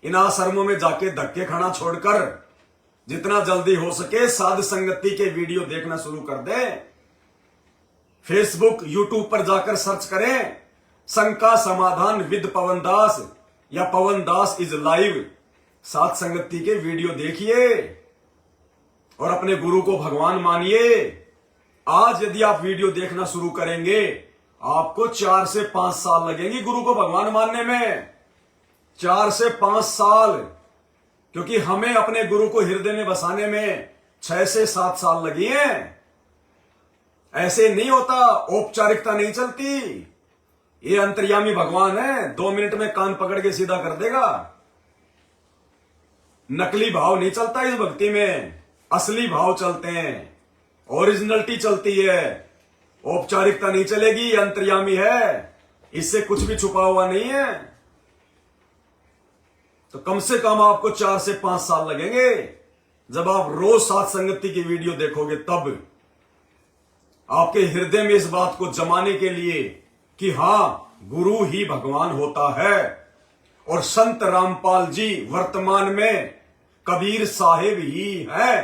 इन आश्रमों में जाके धक्के खाना छोड़कर जितना जल्दी हो सके साध संगति के वीडियो देखना शुरू कर दें। फेसबुक यूट्यूब पर जाकर सर्च करें शंका समाधान विद पवन दास या पवन दास इज लाइव, साध संगति के वीडियो देखिए और अपने गुरु को भगवान मानिए। आज यदि आप वीडियो देखना शुरू करेंगे, आपको 4 से 5 साल लगेंगे गुरु को भगवान मानने में, 4 से 5 साल, क्योंकि हमें अपने गुरु को हृदय में बसाने में 6 से 7 साल लगी हैं। ऐसे नहीं होता, औपचारिकता नहीं चलती। ये अंतर्यामी भगवान है, 2 मिनट में कान पकड़ के सीधा कर देगा। नकली भाव नहीं चलता इस भक्ति में, असली भाव चलते हैं, ओरिजिनलिटी चलती है, औपचारिकता नहीं चलेगी। अंतर्यामी है, इससे कुछ भी छुपा हुआ नहीं है। तो कम से कम आपको 4 से 5 साल लगेंगे। जब आप रोज साथ संगति की वीडियो देखोगे, तब आपके हृदय में इस बात को जमाने के लिए कि हां, गुरु ही भगवान होता है। और संत रामपाल जी वर्तमान में कबीर साहिब ही है।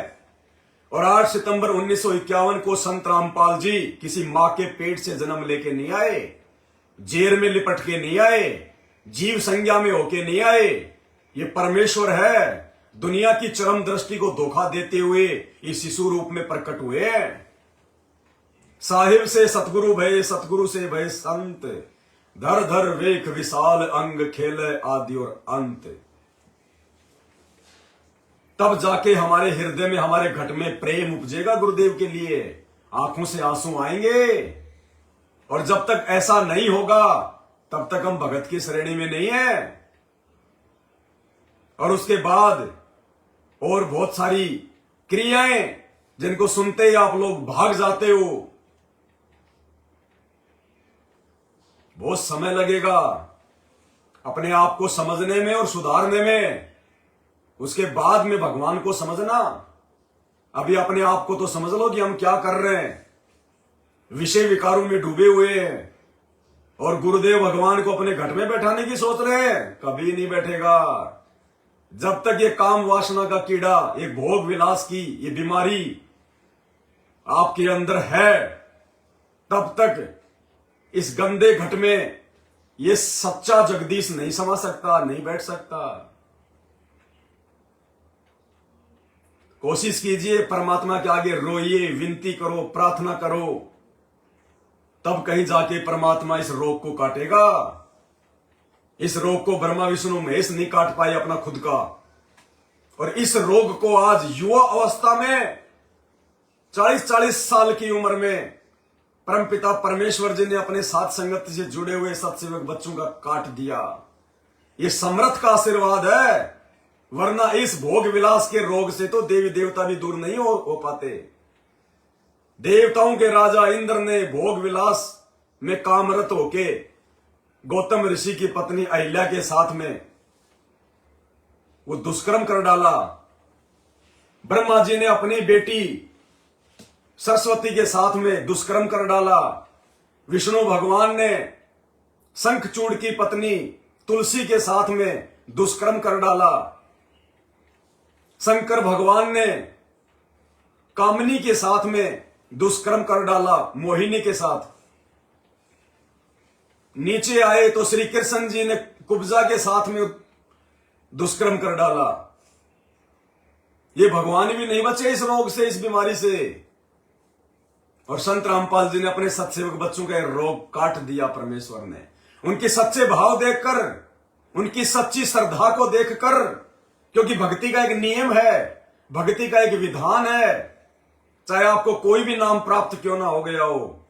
और 8 सितंबर 1951 को संत रामपाल जी किसी मां के पेट से जन्म लेके नहीं आए, जेल में लिपट के नहीं आए, जीव संज्ञा में होके नहीं आए। ये परमेश्वर है, दुनिया की चरम दृष्टि को धोखा देते हुए इस शिशु रूप में प्रकट हुए हैं। साहिब से सतगुरु भय, सतगुरु से भय संत, धर धर वेख विशाल अंग, खेले आदि और अंत। तब जाके हमारे हृदय में, हमारे घट में प्रेम उपजेगा गुरुदेव के लिए, आंखों से आंसू आएंगे। और जब तक ऐसा नहीं होगा, तब तक हम भगत की श्रेणी में नहीं है। और उसके बाद और बहुत सारी क्रियाएं जिनको सुनते ही आप लोग भाग जाते हो, बहुत समय लगेगा अपने आप को समझने में और सुधारने में। उसके बाद में भगवान को समझना। अभी अपने आप को तो समझ लो कि हम क्या कर रहे हैं। विषय विकारों में डूबे हुए हैं और गुरुदेव भगवान को अपने घट में बैठाने की सोच रहे हैं, कभी नहीं बैठेगा। जब तक ये काम वासना का कीड़ा, ये भोग विलास की ये बीमारी आपके अंदर है, तब तक इस गंदे घट में ये सच्चा जगदीश नहीं समा सकता, नहीं बैठ सकता। कोशिश कीजिए, परमात्मा के आगे रोइए, विनती करो, प्रार्थना करो, तब कहीं जाके परमात्मा इस रोग को काटेगा। इस रोग को ब्रह्मा विष्णु महेश नहीं काट पाए अपना खुद का। और इस रोग को आज युवा अवस्था में 40-40 साल की उम्र में परमपिता परमेश्वर जी ने अपने साथ संगत से जुड़े हुए सत्सेवक बच्चों का काट दिया। ये समर्थ का आशीर्वाद है, वरना इस भोग विलास के रोग से तो देवी देवता भी दूर नहीं हो पाते। देवताओं के राजा इंद्र ने भोग विलास में कामरत होके गौतम ऋषि की पत्नी अहिल्या के साथ में वो दुष्कर्म कर डाला। ब्रह्मा जी ने अपनी बेटी सरस्वती के साथ में दुष्कर्म कर डाला। विष्णु भगवान ने शंखचूड़ की पत्नी तुलसी के साथ में दुष्कर्म कर डाला। शंकर भगवान ने कामनी के साथ में दुष्कर्म कर डाला, मोहिनी के साथ। नीचे आए तो श्री कृष्ण जी ने कुब्जा के साथ में दुष्कर्म कर डाला। ये भगवान भी नहीं बचे इस रोग से, इस बीमारी से। और संत रामपाल जी ने अपने सत्सेवक बच्चों का रोग काट दिया परमेश्वर ने। उनके सच्चे भाव देखकर उनकी सच्ची श्रद्धा को देखकर, क्योंकि भक्ति का एक नियम है, भक्ति का एक विधान है, चाहे आपको कोई भी नाम प्राप्त क्यों ना हो गया हो,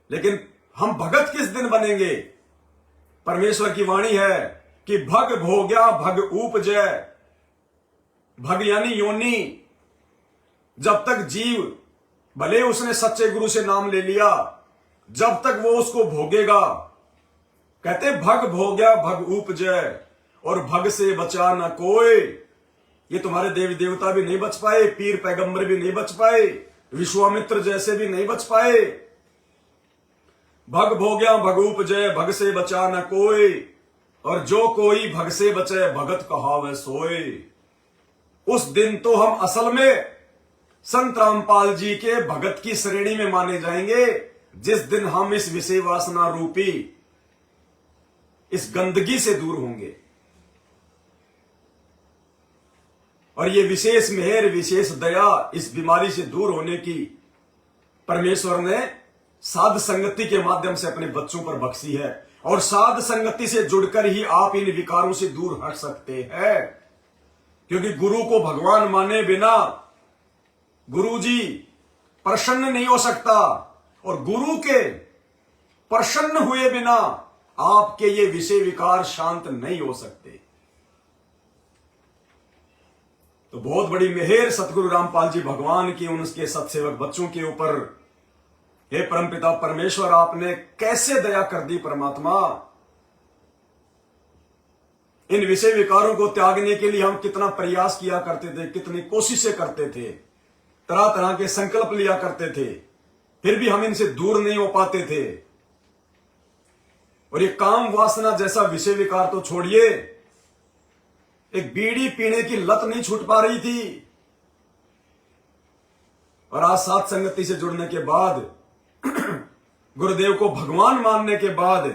लेकिन हम भगत किस दिन बनेंगे? परमेश्वर की वाणी है कि भग भोग्या भग उपजय। भग यानी योनि। जब तक जीव, भले उसने सच्चे गुरु से नाम ले लिया, जब तक वो उसको भोगेगा, कहते भग भोग्या भग उपजय, और भग से बचा न कोई। ये तुम्हारे देवी देवता भी नहीं बच पाए, पीर पैगंबर भी नहीं बच पाए, विश्वामित्र जैसे भी नहीं बच पाए। भग भोग्या भग उपजय, भग से बचा न कोई, और जो कोई भग से बचे भगत कहावे सोए। उस दिन तो हम असल में संत रामपाल जी के भगत की श्रेणी में माने जाएंगे, जिस दिन हम इस विषय वासना रूपी इस गंदगी से दूर होंगे। और ये विशेष मेहर, विशेष दया, इस बीमारी से दूर होने की परमेश्वर ने साध संगति के माध्यम से अपने बच्चों पर बख्शी है। और साध संगति से जुड़कर ही आप इन विकारों से दूर हट सकते हैं, क्योंकि गुरु को भगवान माने बिना गुरु जी प्रसन्न नहीं हो सकता, और गुरु के प्रसन्न हुए बिना आपके ये विषय विकार शांत नहीं हो सकते। तो बहुत बड़ी मेहर सतगुरु रामपाल जी भगवान की उनके सत्सेवक बच्चों के ऊपर। हे परमपिता परमेश्वर, आपने कैसे दया कर दी परमात्मा। इन विषय विकारों को त्यागने के लिए हम कितना प्रयास किया करते थे, कितनी कोशिशें करते थे, तरह तरह के संकल्प लिया करते थे, फिर भी हम इनसे दूर नहीं हो पाते थे। और ये काम वासना जैसा विषय विकार तो छोड़िए, एक बीड़ी पीने की लत नहीं छूट पा रही थी। और आज साथ संगति से जुड़ने के बाद, गुरुदेव को भगवान मानने के बाद,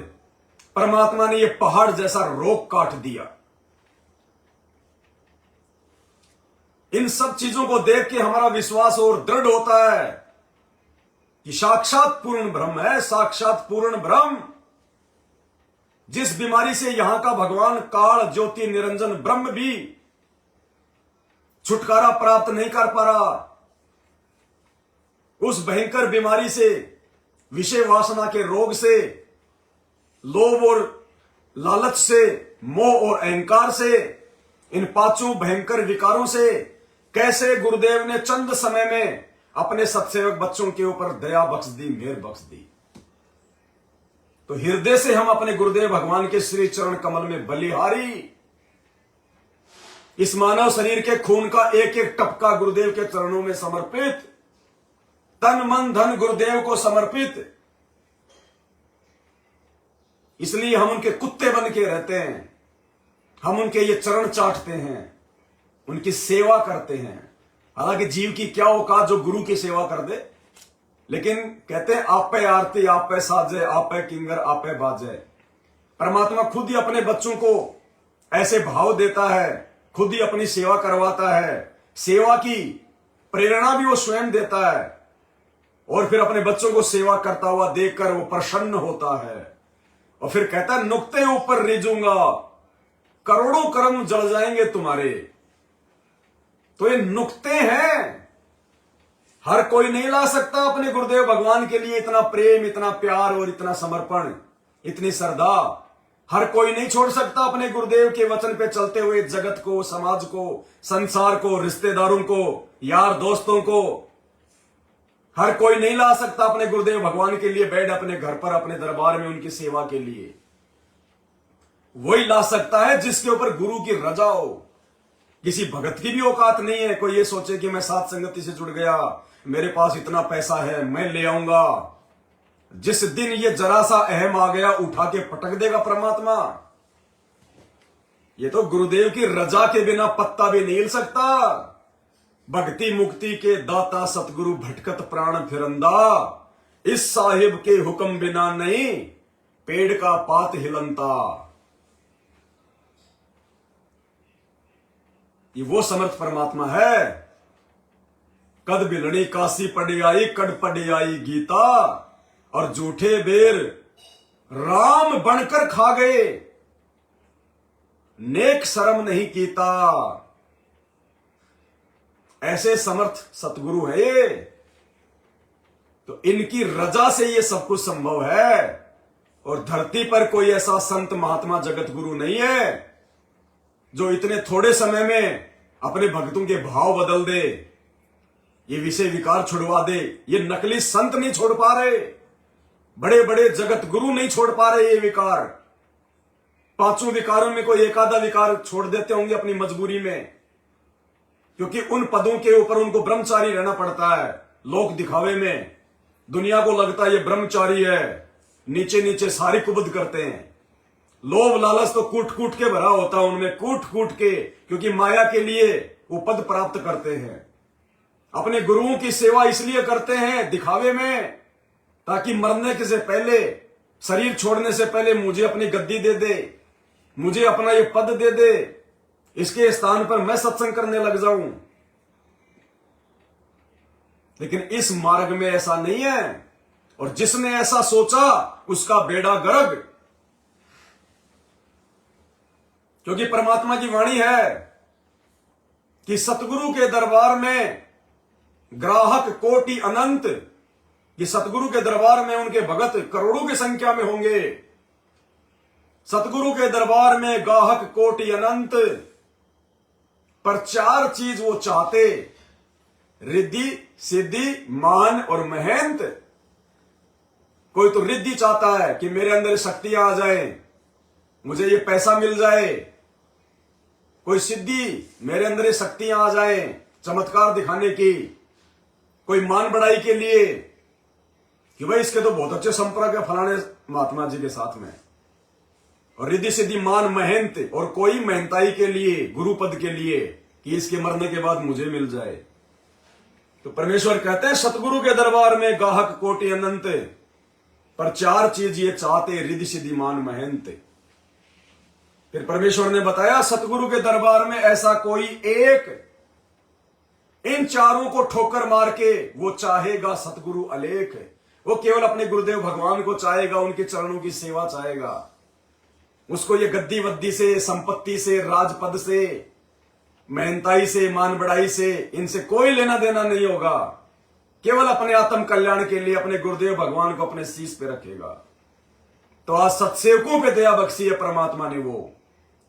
परमात्मा ने यह पहाड़ जैसा रोग काट दिया। इन सब चीजों को देख के हमारा विश्वास और दृढ़ होता है कि साक्षात पूर्ण ब्रह्म है, साक्षात पूर्ण ब्रह्म। जिस बीमारी से यहां का भगवान काल ज्योति निरंजन ब्रह्म भी छुटकारा प्राप्त नहीं कर पा रहा, उस भयंकर बीमारी से, विषय वासना के रोग से, लोभ और लालच से, मोह और अहंकार से, इन पांचों भयंकर विकारों से कैसे गुरुदेव ने चंद समय में अपने सत्सेवक बच्चों के ऊपर दया बख्श दी, मेहर बख्श दी। तो हृदय से हम अपने गुरुदेव भगवान के श्री चरण कमल में बलिहारी, इस मानव शरीर के खून का एक एक टपका गुरुदेव के चरणों में समर्पित, तन मन धन गुरुदेव को समर्पित। इसलिए हम उनके कुत्ते बन के रहते हैं, हम उनके ये चरण चाटते हैं, उनकी सेवा करते हैं। हालांकि जीव की क्या औकात जो गुरु की सेवा कर दे, लेकिन कहते हैं आप पे आरती आप पे साजे, आप पे किंगर आप पे बाजे। परमात्मा खुद ही अपने बच्चों को ऐसे भाव देता है, खुद ही अपनी सेवा करवाता है, सेवा की प्रेरणा भी वो स्वयं देता है, और फिर अपने बच्चों को सेवा करता हुआ देखकर वो प्रसन्न होता है। और फिर कहता है नुक्ते ऊपर रिजूंगा, करोड़ों कर्म जल जाएंगे तुम्हारे। तो ये नुक्ते हैं, हर कोई नहीं ला सकता अपने गुरुदेव भगवान के लिए इतना प्रेम, इतना प्यार और इतना समर्पण, इतनी श्रद्धा। हर कोई नहीं छोड़ सकता अपने गुरुदेव के वचन पे चलते हुए जगत को, समाज को, संसार को, रिश्तेदारों को, यार दोस्तों को। हर कोई नहीं ला सकता अपने गुरुदेव भगवान के लिए बेड अपने घर पर, अपने दरबार में उनकी सेवा के लिए। वही ला सकता है जिसके ऊपर गुरु की रजा हो। किसी भगत की भी औकात नहीं है कोई ये सोचे कि मैं साथ संगति से जुड़ गया, मेरे पास इतना पैसा है, मैं ले आऊंगा। जिस दिन ये जरा सा अहम आ गया, उठा के पटक देगा परमात्मा। ये तो गुरुदेव की रजा के बिना पत्ता भी नहीं हिल सकता। भक्ति मुक्ति के दाता सतगुरु भटकत प्राण फिरंदा, इस साहिब के हुक्म बिना नहीं पेड़ का पात हिलंता। ये वो समर्थ परमात्मा है। कद बिलड़ी काशी पड़ी आई, कड पड़ी आई गीता, और झूठे बेर राम बनकर खा गए। नेक शर्म नहीं कीता। ऐसे समर्थ सतगुरु है ये, तो इनकी रजा से ये सब कुछ संभव है। और धरती पर कोई ऐसा संत महात्मा जगत गुरु नहीं है जो इतने थोड़े समय में अपने भक्तों के भाव बदल दे, ये विषय विकार छुड़वा दे। ये नकली संत नहीं छोड़ पा रहे, बड़े बड़े जगत गुरु नहीं छोड़ पा रहे ये विकार। पांचों विकारों में कोई एक आधा विकार छोड़ देते होंगे अपनी मजबूरी में, क्योंकि उन पदों के ऊपर उनको ब्रह्मचारी रहना पड़ता है। लोक दिखावे में दुनिया को लगता है ये ब्रह्मचारी है, नीचे नीचे सारी कुबद करते हैं। लोभ लालच तो कूट कूट के भरा होता है उनमें, कूट कूट के, क्योंकि माया के लिए वो पद प्राप्त करते हैं। अपने गुरुओं की सेवा इसलिए करते हैं दिखावे में, ताकि मरने के से पहले, शरीर छोड़ने से पहले मुझे अपनी गद्दी दे दे, मुझे अपना ये पद दे दे, इसके स्थान पर मैं सत्संग करने लग जाऊं। लेकिन इस मार्ग में ऐसा नहीं है, और जिसने ऐसा सोचा उसका बेड़ा गर्क। क्योंकि परमात्मा की वाणी है कि सतगुरु के दरबार में ग्राहक कोटि अनंत, कि सतगुरु के दरबार में उनके भगत करोड़ों की संख्या में होंगे। सतगुरु के दरबार में ग्राहक कोटि अनंत, पर चार चीज वो चाहते, रिद्धि सिद्धि मान और महंत। कोई तो रिद्धि चाहता है कि मेरे अंदर शक्तियां आ जाए, मुझे ये पैसा मिल जाए। कोई सिद्धि, मेरे अंदर ये शक्तियां आ जाए चमत्कार दिखाने की। कोई मान बढ़ाई के लिए कि भाई इसके तो बहुत अच्छे संपर्क है फलाने महात्मा जी के साथ में। और रिद्धि सिद्धि मान महंत, और कोई महंताई के लिए, गुरु पद के लिए, कि इसके मरने के बाद मुझे मिल जाए। तो परमेश्वर कहते हैं सतगुरु के दरबार में गाहक कोटि अनंत, पर चार चीज ये चाहते, रिद्धि सिद्धि मान महंत। फिर परमेश्वर ने बताया सतगुरु के दरबार में ऐसा कोई एक, इन चारों को ठोकर मार के वो चाहेगा सतगुरु अलेख। वो केवल अपने गुरुदेव भगवान को चाहेगा, उनके चरणों की सेवा चाहेगा। उसको ये गद्दी वद्दी से, संपत्ति से, राजपद से, महंताई से, मान बढ़ाई से, इनसे कोई लेना देना नहीं होगा। केवल अपने आत्म कल्याण के लिए अपने गुरुदेव भगवान को अपने शीश पे रखेगा। तो आज सत्सेवकों पे दया बख्शी है परमात्मा ने। वो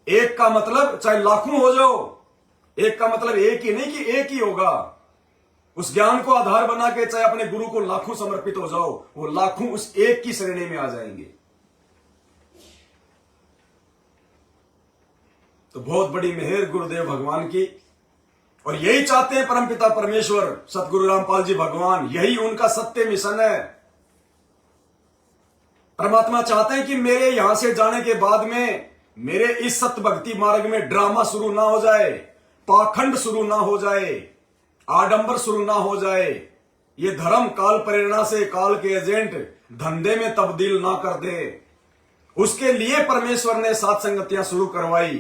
एक का मतलब चाहे लाखों हो जाओ, एक का मतलब एक ही नहीं कि एक ही होगा। उस ज्ञान को आधार बना के चाहे अपने गुरु को लाखों समर्पित हो जाओ, वो लाखों उस एक की श्रेणी में आ जाएंगे। तो बहुत बड़ी मेहर गुरुदेव भगवान की, और यही चाहते हैं परमपिता परमेश्वर सतगुरु रामपाल जी भगवान। यही उनका सत्य मिशन है। परमात्मा चाहते हैं कि मेरे यहां से जाने के बाद में मेरे इस सत्य भक्ति मार्ग में ड्रामा शुरू ना हो जाए, पाखंड शुरू ना हो जाए, आडंबर शुरू ना हो जाए। ये धर्म काल प्रेरणा से काल के एजेंट धंधे में तब्दील ना कर दे। उसके लिए परमेश्वर ने सात संगतियां शुरू करवाई।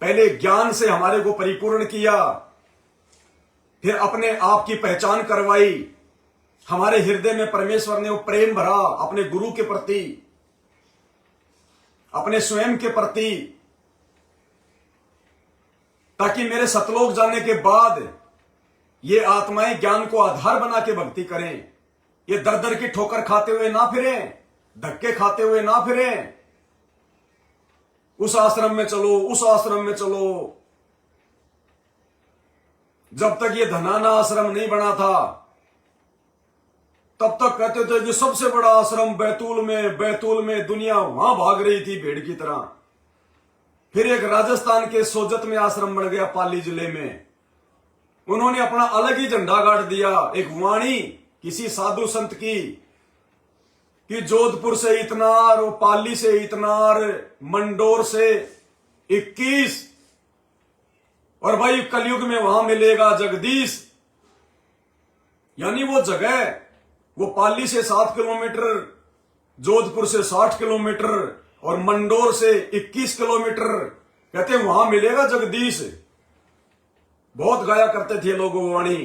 पहले ज्ञान से हमारे को परिपूर्ण किया, फिर अपने आप की पहचान करवाई। हमारे हृदय में परमेश्वर ने वो प्रेम भरा अपने गुरु के प्रति, अपने स्वयं के प्रति, ताकि मेरे सतलोक जाने के बाद ये आत्माएं ज्ञान को आधार बना के भक्ति करें। ये दर दर की ठोकर खाते हुए ना फिरें, धक्के खाते हुए ना फिरें। उस आश्रम में चलो, उस आश्रम में चलो। जब तक ये धनाना आश्रम नहीं बना था तब तक कहते थे कि सबसे बड़ा आश्रम बैतूल में दुनिया वहां भाग रही थी भेड़ की तरह। फिर एक राजस्थान के सोजत में आश्रम बन गया, पाली जिले में। उन्होंने अपना अलग ही झंडा गाड़ दिया। एक वाणी किसी साधु संत की कि जोधपुर से इतनार, और पाली से इतनार, मंडोर से 21, और भाई कलयुग में वहां मिलेगा जगदीश। यानी वो जगह, वो पाली से 7 किलोमीटर, जोधपुर से 60 किलोमीटर और मंडोर से 21 किलोमीटर, कहते वहां मिलेगा जगदीश। बहुत गाया करते थे लोग वो वाणी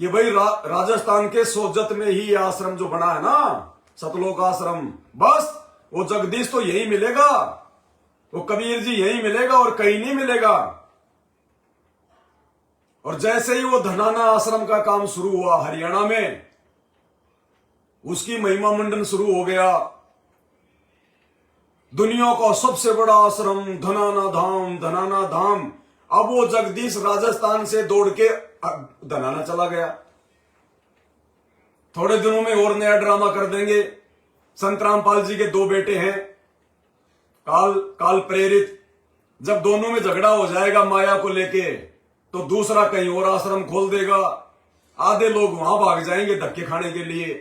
कि भाई राजस्थान के सोजत में ही आश्रम जो बना है ना, सतलोक आश्रम, बस वो जगदीश तो यही मिलेगा। वो कबीर जी यहीं मिलेगा और कहीं नहीं मिलेगा। और जैसे ही वो धनाना आश्रम का काम शुरू हुआ हरियाणा में, उसकी महिमा मंडन शुरू हो गया। दुनिया का सबसे बड़ा आश्रम धनाना धाम, धनाना धाम। अब वो जगदीश राजस्थान से दौड़ के धनाना चला गया। थोड़े दिनों में और नया ड्रामा कर देंगे। संत रामपाल जी के 2 बेटे हैं, काल प्रेरित। जब दोनों में झगड़ा हो जाएगा माया को लेके, तो दूसरा कहीं और आश्रम खोल देगा। आधे लोग वहां भाग जाएंगे धक्के खाने के लिए।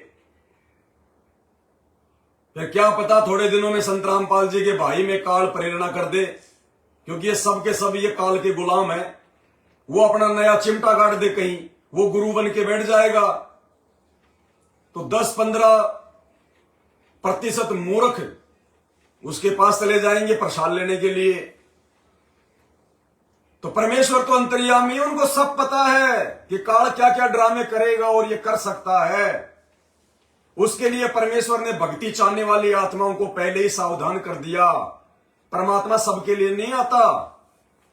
फिर क्या पता थोड़े दिनों में संत रामपाल जी के भाई में काल प्रेरणा कर दे, क्योंकि ये सब के सब ये काल के गुलाम है। वो अपना नया चिमटा काट दे, कहीं वो गुरु बन के बैठ जाएगा। तो 10-15% मूर्ख उसके पास चले जाएंगे प्रसाद लेने के लिए। तो परमेश्वर तो अंतर्यामी, उनको सब पता है कि काल क्या क्या ड्रामे करेगा और ये कर सकता है। उसके लिए परमेश्वर ने भक्ति चाहने वाली आत्माओं को पहले ही सावधान कर दिया। परमात्मा सबके लिए नहीं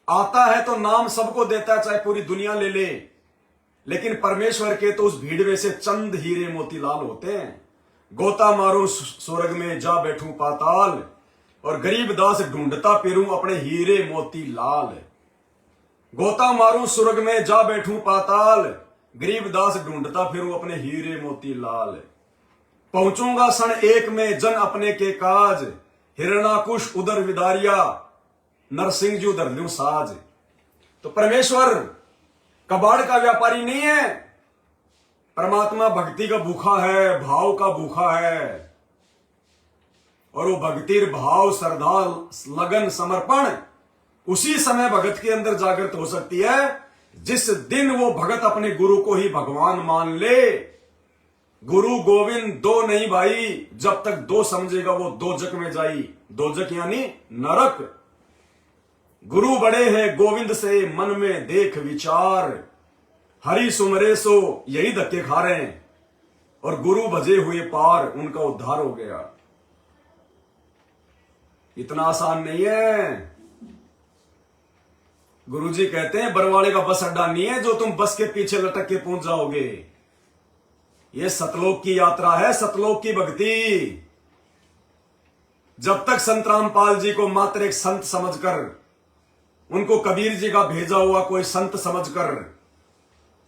आता है तो नाम सबको देता है, चाहे पूरी दुनिया ले ले। लेकिन परमेश्वर के तो उस भीड़ में से चंद हीरे मोतीलाल होते हैं। गोता मारूं स्वर्ग में जा बैठूं पाताल, और गरीब दास ढूंढता फिरूं अपने हीरे मोती लाल। गोता मारूं स्वर्ग में जा बैठूं पाताल, गरीब दास ढूंढता फिरूं अपने हीरे मोती लाल। पहुंचूंगा सन एक में जन अपने के काज, हिरणाकुश उदर विदारिया, नरसिंह जी उधर लूं साज। तो परमेश्वर कबाड़ का व्यापारी नहीं है। परमात्मा भक्ति का भूखा है, भाव का भूखा है। और वो भक्ति, भाव, श्रद्धा, लगन, समर्पण उसी समय भगत के अंदर जागृत हो सकती है जिस दिन वो भगत अपने गुरु को ही भगवान मान ले। गुरु गोविंद 2 नहीं भाई, जब तक 2 समझेगा वो दोजक में जाई। दोजक यानी नरक। गुरु बड़े हैं गोविंद से मन में देख विचार, हरि सुमरे सो यही धक्के खा रहे हैं। और गुरु भजे हुए पार, उनका उद्धार हो गया। इतना आसान नहीं है। गुरुजी कहते हैं बरवाड़े का बस अड्डा नहीं है जो तुम बस के पीछे लटक के पहुंच जाओगे। ये सतलोक की यात्रा है, सतलोक की भक्ति। जब तक संत रामपाल जी को मात्र एक संत समझकर, उनको कबीर जी का भेजा हुआ कोई संत समझकर,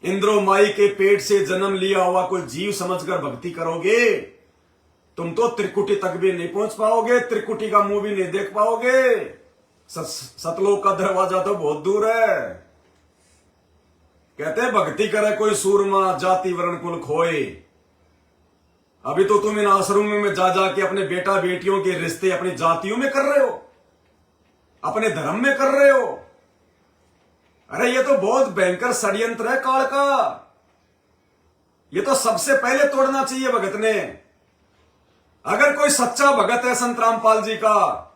इंद्रो माई के पेट से जन्म लिया हुआ कोई जीव समझकर भक्ति करोगे, तुम तो त्रिकुटी तक भी नहीं पहुंच पाओगे, त्रिकुटी का मुंह भी नहीं देख पाओगे। सतलोक का दरवाजा तो बहुत दूर है। कहते हैं भक्ति करे कोई सूरमा, जाति वर्ण कुल खोए। अभी तो तुम इन आश्रमों में जा जाके अपने बेटा बेटियों के रिश्ते अपनी जातियों में कर रहे हो, अपने धर्म में कर रहे हो। अरे ये तो बहुत भयंकर षड्यंत्र है काल का। ये तो सबसे पहले तोड़ना चाहिए भगत ने। अगर कोई सच्चा भगत है संत रामपाल जी का,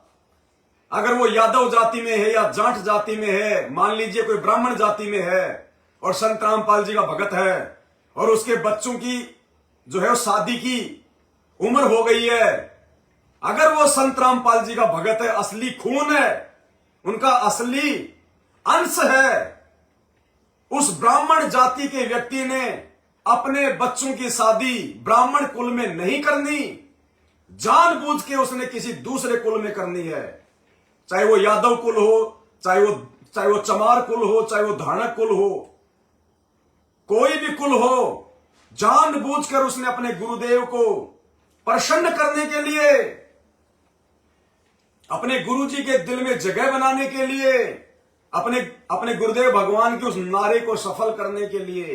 अगर वो यादव जाति में है या जाट जाति में है, मान लीजिए कोई ब्राह्मण जाति में है और संत रामपाल जी का भगत है, और उसके बच्चों की जो है शादी की उम्र हो गई है, अगर वो संत रामपाल जी का भगत है, असली खून है, उनका असली अंश है, उस ब्राह्मण जाति के व्यक्ति ने अपने बच्चों की शादी ब्राह्मण कुल में नहीं करनी, जानबूझ के उसने किसी दूसरे कुल में करनी है। चाहे वो यादव कुल हो, चाहे वो चमार कुल हो, चाहे वो धानक कुल हो, कोई भी कुल हो, जानबूझकर उसने अपने गुरुदेव को प्रसन्न करने के लिए, अपने गुरुजी के दिल में जगह बनाने के लिए, अपने गुरुदेव भगवान के उस नारे को सफल करने के लिए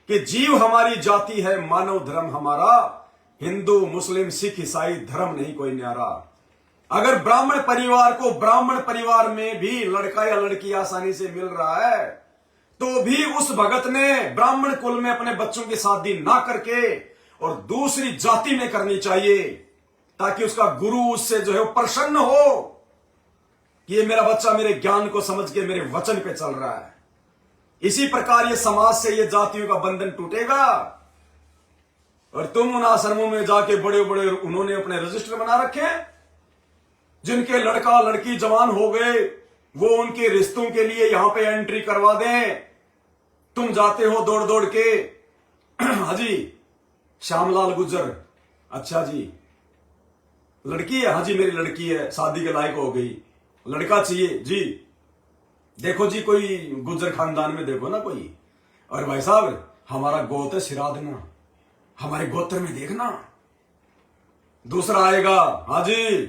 कि जीव हमारी जाति है, मानव धर्म हमारा, हिंदू मुस्लिम सिख ईसाई धर्म नहीं कोई न्यारा। अगर ब्राह्मण परिवार को ब्राह्मण परिवार में भी लड़का या लड़की आसानी से मिल रहा है, तो भी उस भगत ने ब्राह्मण कुल में अपने बच्चों की शादी ना करके और दूसरी जाति में करनी चाहिए, ताकि उसका गुरु उससे जो है वो प्रसन्न हो कि ये मेरा बच्चा मेरे ज्ञान को समझ के मेरे वचन पे चल रहा है। इसी प्रकार ये समाज से ये जातियों का बंधन टूटेगा। और तुम उन आश्रमों में जाके बड़े बड़े उन्होंने अपने रजिस्टर बना रखे हैं, जिनके लड़का लड़की जवान हो गए वो उनके रिश्तों के लिए यहां पे एंट्री करवा दें। तुम जाते हो दौड़ दौड़ के हाजी श्यामलाल गुर्जर, अच्छा जी लड़की है, हाजी मेरी लड़की है, शादी के लायक हो गई, लड़का चाहिए जी, देखो जी कोई गुर्जर खानदान में देखो ना कोई, और भाई साहब हमारा गोत्र सिरा देना, हमारे गोत्र में देखना। दूसरा आएगा, हाजी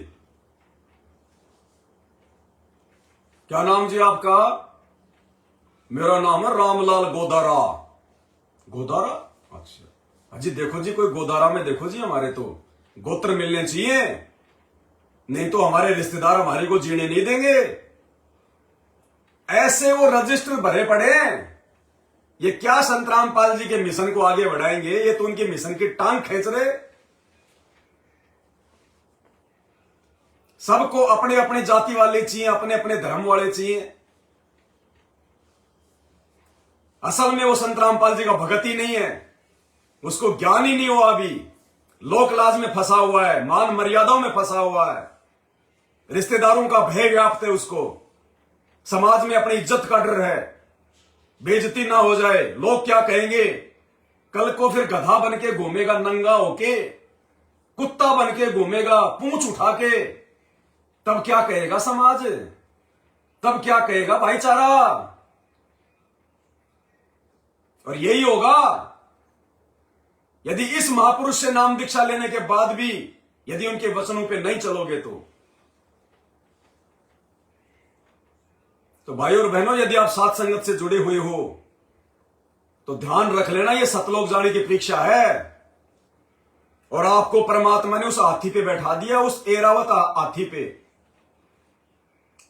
क्या नाम जी आपका? मेरा नाम है रामलाल गोदारा। गोदारा, अच्छा हाजी देखो जी कोई गोदारा में देखो जी, हमारे तो गोत्र मिलने चाहिए, नहीं तो हमारे रिश्तेदार हमारे को जीने नहीं देंगे। ऐसे वो रजिस्टर भरे पड़े हैं। ये क्या संत रामपाल जी के मिशन को आगे बढ़ाएंगे, ये तो उनके मिशन की टांग खींच रहे। सबको अपने अपने जाति वाले चाहिए, अपने अपने धर्म वाले चाहिए। असल में वो संत रामपाल जी का भगत ही नहीं है, उसको ज्ञान ही नहीं हुआ, अभी लोक लाज में फंसा हुआ है, मान मर्यादाओं में फंसा हुआ है, रिश्तेदारों का भय व्याप्त है उसको, समाज में अपनी इज्जत का डर है, बेइज्जती ना हो जाए, लोग क्या कहेंगे, कल को फिर गधा बन के घूमेगा, नंगा होके कुत्ता बन के घूमेगा पूंछ उठा के, तब क्या कहेगा समाज, तब क्या कहेगा भाईचारा। और यही होगा यदि इस महापुरुष से नाम दीक्षा लेने के बाद भी यदि उनके वचनों पे नहीं चलोगे तो भाई और बहनों, यदि आप साथ संगत से जुड़े हुए हो तो ध्यान रख लेना, यह सतलोक जाने की परीक्षा है। और आपको परमात्मा ने उस हाथी पे बैठा दिया, उस एरावत हाथी पे।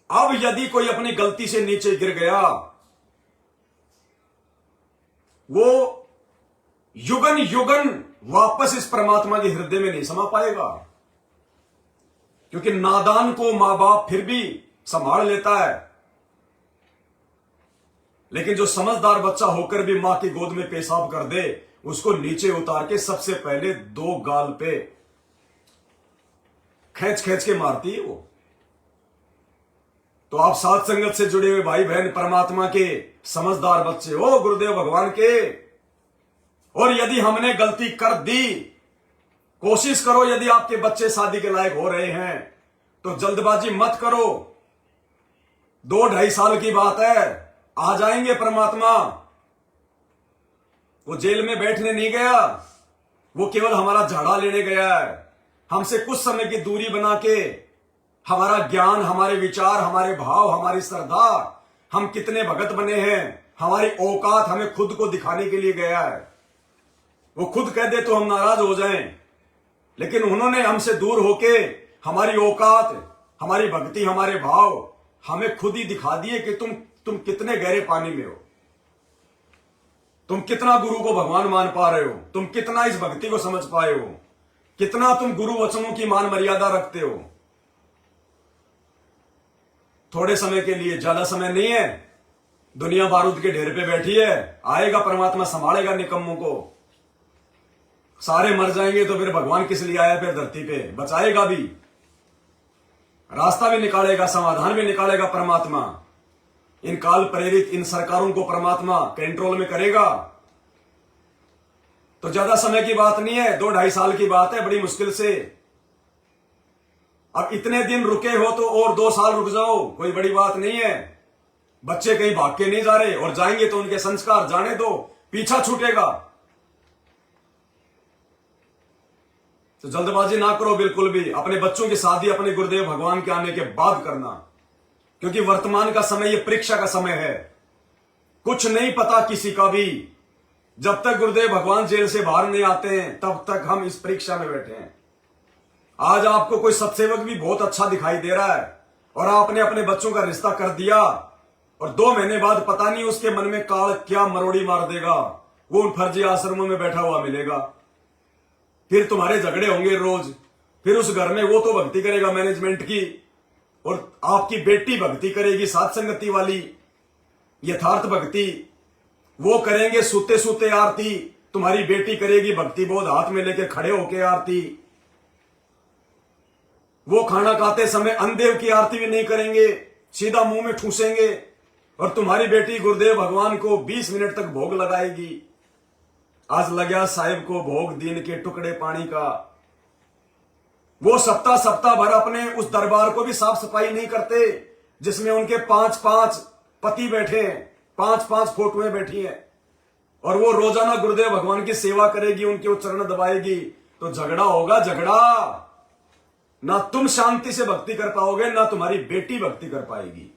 अब यदि कोई अपनी गलती से नीचे गिर गया, वो युगन युगन वापस इस परमात्मा के हृदय में नहीं समा पाएगा, क्योंकि नादान को मां बाप फिर भी संभाल लेता है, लेकिन जो समझदार बच्चा होकर भी मां की गोद में पेशाब कर दे, उसको नीचे उतार के सबसे पहले 2 गाल पे खींच खींच के मारती है वो। तो आप साथ संगत से जुड़े हुए भाई बहन, परमात्मा के समझदार बच्चे हो, गुरुदेव भगवान के। और यदि हमने गलती कर दी, कोशिश करो, यदि आपके बच्चे शादी के लायक हो रहे हैं तो जल्दबाजी मत करो। 2-2.5 साल की बात है, आ जाएंगे परमात्मा। वो जेल में बैठने नहीं गया, वो केवल हमारा झाड़ा लेने गया है। हमसे कुछ समय की दूरी बना के हमारा ज्ञान, हमारे विचार, हमारे भाव, हमारी श्रद्धा, हम कितने भगत बने हैं, हमारी औकात हमें खुद को दिखाने के लिए गया है। वो खुद कह दे तो हम नाराज हो जाएं, लेकिन उन्होंने हमसे दूर होके हमारी औकात, हमारी भक्ति, हमारे भाव हमें खुद ही दिखा दिए कि तुम कितने गहरे पानी में हो, तुम कितना गुरु को भगवान मान पा रहे हो, तुम कितना इस भक्ति को समझ पाए हो, कितना तुम गुरु वचनों की मान मर्यादा रखते हो। थोड़े समय के लिए, ज्यादा समय नहीं है, दुनिया बारूद के ढेर पे बैठी है, आएगा परमात्मा, संभालेगा निकम्मों को। सारे मर जाएंगे तो फिर भगवान किस लिए आया फिर धरती पे, बचाएगा भी, रास्ता भी निकालेगा, समाधान भी निकालेगा परमात्मा। इन काल प्रेरित इन सरकारों को परमात्मा कंट्रोल में करेगा। तो ज्यादा समय की बात नहीं है, 2-2.5 साल की बात है, बड़ी मुश्किल से। अब इतने दिन रुके हो तो और 2 साल रुक जाओ, कोई बड़ी बात नहीं है। बच्चे कहीं भाग के नहीं जा रहे, और जाएंगे तो उनके संस्कार जाने दो, पीछा छूटेगा। तो जल्दबाजी ना करो बिल्कुल भी, अपने बच्चों की शादी अपने गुरुदेव भगवान के आने के बाद करना, क्योंकि वर्तमान का समय ये परीक्षा का समय है। कुछ नहीं पता किसी का भी, जब तक गुरुदेव भगवान जेल से बाहर नहीं आते हैं तब तक हम इस परीक्षा में बैठे हैं। आज आपको कोई सत्सेवक भी बहुत अच्छा दिखाई दे रहा है और आपने अपने बच्चों का रिश्ता कर दिया, और 2 महीने बाद पता नहीं उसके मन में काल क्या मरोड़ी मार देगा, वो उन फर्जी आश्रमों में बैठा हुआ मिलेगा। फिर तुम्हारे झगड़े होंगे रोज, फिर उस घर में वो तो भक्ति करेगा मैनेजमेंट की, और आपकी बेटी भक्ति करेगी साथ संगति वाली, यथार्थ भक्ति। वो करेंगे सूते सूते आरती, तुम्हारी बेटी करेगी भक्ति बोध हाथ में लेके खड़े होके आरती। वो खाना खाते समय अंधेव की आरती भी नहीं करेंगे, सीधा मुंह में ठूसेंगे। और तुम्हारी बेटी गुरुदेव भगवान को 20 मिनट तक भोग लगाएगी। आज लगा साहिब को भोग दीन के टुकड़े पानी का। वो सप्ताह भर अपने उस दरबार को भी साफ सफाई नहीं करते जिसमें उनके 5-5 पति बैठे हैं, 5-5 फोटोएं बैठी हैं। और वो रोजाना गुरुदेव भगवान की सेवा करेगी, उनके वो चरण दबाएगी। तो झगड़ा होगा, झगड़ा। ना तुम शांति से भक्ति कर पाओगे, ना तुम्हारी बेटी भक्ति कर पाएगी।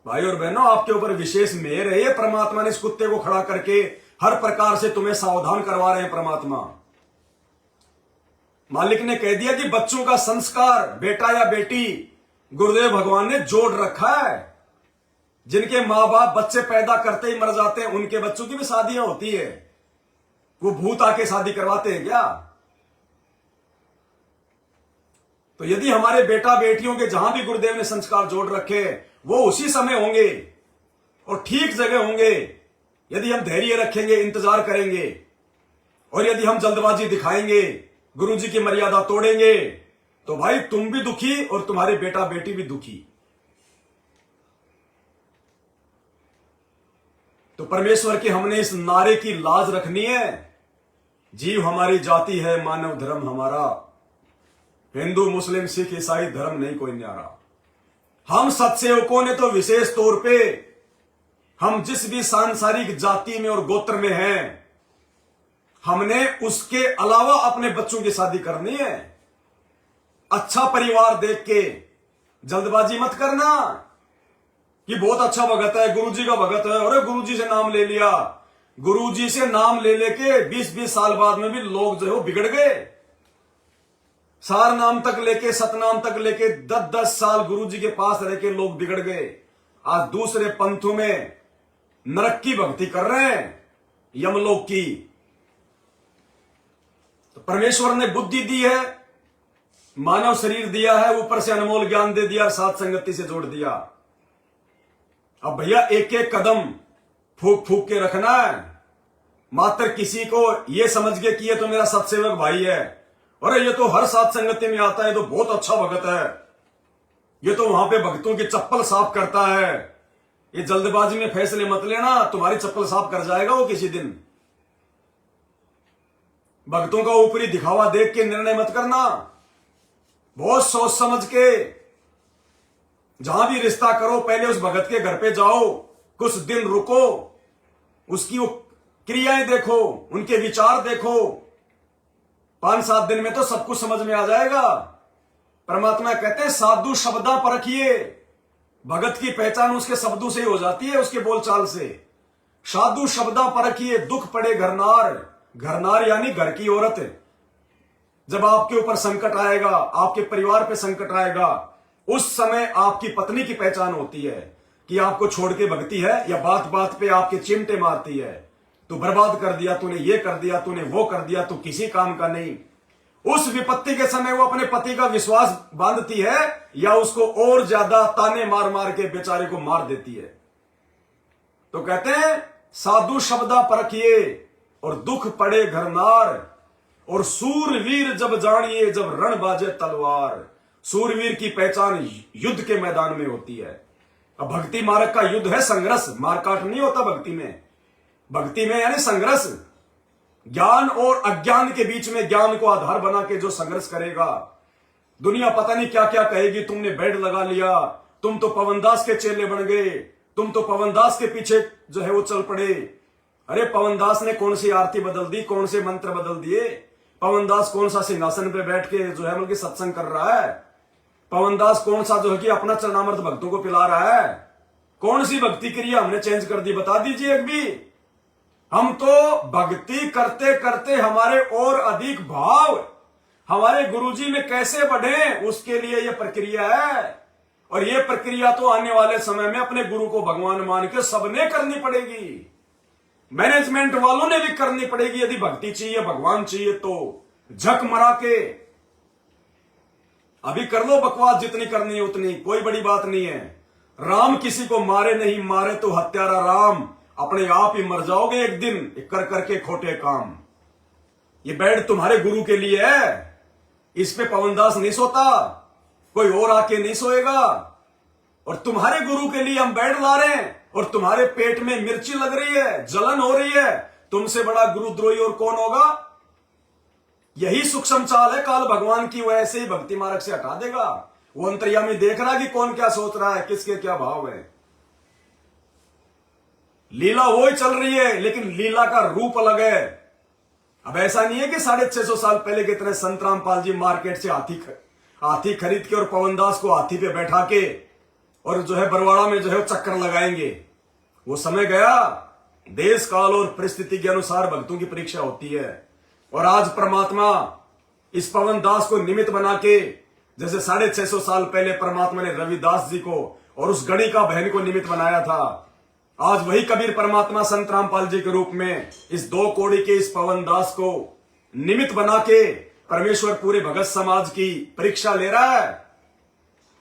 भाई और बहनों, आपके ऊपर विशेष मेहर है। ये परमात्मा ने इस कुत्ते को खड़ा करके हर प्रकार से तुम्हें सावधान करवा रहे हैं। परमात्मा मालिक ने कह दिया कि बच्चों का संस्कार, बेटा या बेटी, गुरुदेव भगवान ने जोड़ रखा है। जिनके मां बाप बच्चे पैदा करते ही मर जाते हैं, उनके बच्चों की भी शादियां होती है। वो भूत आके शादी करवाते हैं क्या? तो यदि हमारे बेटा बेटियों के जहां भी गुरुदेव ने संस्कार जोड़ रखे, वो उसी समय होंगे और ठीक जगह होंगे यदि हम धैर्य रखेंगे, इंतजार करेंगे। और यदि हम जल्दबाजी दिखाएंगे, गुरुजी की मर्यादा तोड़ेंगे, तो भाई तुम भी दुखी और तुम्हारे बेटा बेटी भी दुखी। तो परमेश्वर के हमने इस नारे की लाज रखनी है। जीव हमारी जाति है, मानव धर्म हमारा, हिंदू मुस्लिम सिख ईसाई धर्म नहीं कोई न्यारा। हम सत्सेवकों ने तो विशेष तौर पे, हम जिस भी सांसारिक जाति में और गोत्र में हैं, हमने उसके अलावा अपने बच्चों की शादी करनी है। अच्छा परिवार देख के जल्दबाजी मत करना कि बहुत अच्छा भगत है, गुरुजी का भगत है, अरे गुरुजी से नाम ले लिया। गुरुजी से नाम ले लेके 20-20 साल बाद में भी लोग जो है वो बिगड़ गए। सार नाम तक लेके, सतनाम तक लेके 10-10 साल गुरुजी के पास रह के लोग बिगड़ गए। आज दूसरे पंथों में नरक की भक्ति कर रहे हैं, यमलोक की। तो परमेश्वर ने बुद्धि दी है, मानव शरीर दिया है, ऊपर से अनमोल ज्ञान दे दिया, साथ संगति से जोड़ दिया। अब भैया एक एक कदम फूक फूक के रखना है। मात्र किसी को यह समझ के कि ये तो मेरा सत्सेवक भाई है, अरे ये तो हर साथ संगति में आता है, तो बहुत अच्छा भगत है, ये तो वहां पे भक्तों की चप्पल साफ करता है। ये जल्दबाजी में फैसले मत लेना, तुम्हारी चप्पल साफ कर जाएगा वो किसी दिन। भक्तों का ऊपरी दिखावा देख के निर्णय मत करना। बहुत सोच समझ के जहां भी रिश्ता करो, पहले उस भगत के घर पे जाओ, कुछ दिन रुको, उसकी वो क्रियाएं देखो, उनके विचार देखो। 5-7 दिन में तो सब कुछ समझ में आ जाएगा। परमात्मा कहते हैं साधु शब्दा परखिए। भगत की पहचान उसके शब्दों से ही हो जाती है, उसके बोलचाल से। साधु शब्दा परखिए, दुख पड़े घरनार। घरनार यानी घर की औरत। जब आपके ऊपर संकट आएगा, आपके परिवार पे संकट आएगा, उस समय आपकी पत्नी की पहचान होती है कि आपको छोड़ के भगती है या बात बात पे आपके चिमटे मारती है। तू बर्बाद कर दिया, तूने ये कर दिया, तूने वो कर दिया, तू किसी काम का नहीं। उस विपत्ति के समय वो अपने पति का विश्वास बांधती है या उसको और ज्यादा ताने मार मार के बेचारे को मार देती है। तो कहते हैं साधु शब्दा परखिए और दुख पड़े घरनार, और सूरवीर जब जानिए जब रण बाजे तलवार। सूरवीर की पहचान युद्ध के मैदान में होती है। अब भक्ति मार्ग का युद्ध है, संघर्ष, मारकाट नहीं होता भक्ति में। भक्ति में यानी संघर्ष, ज्ञान और अज्ञान के बीच में ज्ञान को आधार बना के जो संघर्ष करेगा, दुनिया पता नहीं क्या क्या कहेगी। तुमने बेड लगा लिया, तुम तो पवनदास के चेले बन गए, तुम तो पवनदास के पीछे जो है वो चल पड़े। अरे पवनदास ने कौन सी आरती बदल दी, कौन से मंत्र बदल दिए? पवनदास कौन सा सिंहासन पे बैठ के जो है बल्कि सत्संग कर रहा है? पवनदास कौन सा जो है कि अपना चरणामृत भक्तों को पिला रहा है? कौन सी भक्ति क्रिया हमने चेंज कर दी, बता दीजिए एक भी। हम तो भक्ति करते करते हमारे और अधिक भाव हमारे गुरुजी में कैसे बढ़े, उसके लिए यह प्रक्रिया है। और यह प्रक्रिया तो आने वाले समय में अपने गुरु को भगवान मान के सबने करनी पड़ेगी। मैनेजमेंट वालों ने भी करनी पड़ेगी। यदि भक्ति चाहिए, भगवान चाहिए, तो झक मरा के अभी कर लो बकवास, जितनी करनी है उतनी, कोई बड़ी बात नहीं है। राम किसी को मारे नहीं, मारे तो हत्यारा राम। अपने आप ही मर जाओगे एक दिन कर करके खोटे काम। ये बेड तुम्हारे गुरु के लिए है, इस पे पवनदास नहीं सोता, कोई और आके नहीं सोएगा। और तुम्हारे गुरु के लिए हम बेड ला रहे हैं और तुम्हारे पेट में मिर्ची लग रही है, जलन हो रही है। तुमसे बड़ा गुरुद्रोही और कौन होगा? यही सूक्ष्म चाल है काल भगवान की, वो ऐसे ही भक्ति मार्ग से हटा देगा। वो अंतर्यामी देख रहा है कि कौन क्या सोच रहा है, किसके क्या भाव है। लीला वो ही चल रही है, लेकिन लीला का रूप अलग है। अब ऐसा नहीं है कि 650 साल पहले के तरह संत रामपाल जी मार्केट से हाथी खरीद के और पवनदास को हाथी पे बैठा के और जो है बरवाड़ा में जो है चक्कर लगाएंगे। वो समय गया। देश काल और परिस्थिति के अनुसार भक्तों की परीक्षा होती है। और आज परमात्मा इस पवनदास को निमित्त बना के, जैसे 650 साल पहले परमात्मा ने रविदास जी को और उस गणिका बहन को निमित्त बनाया था, आज वही कबीर परमात्मा संत रामपाल जी के रूप में इस 2 कौड़ी के इस पवनदास को निमित्त बना के परमेश्वर पूरे भगत समाज की परीक्षा ले रहा है।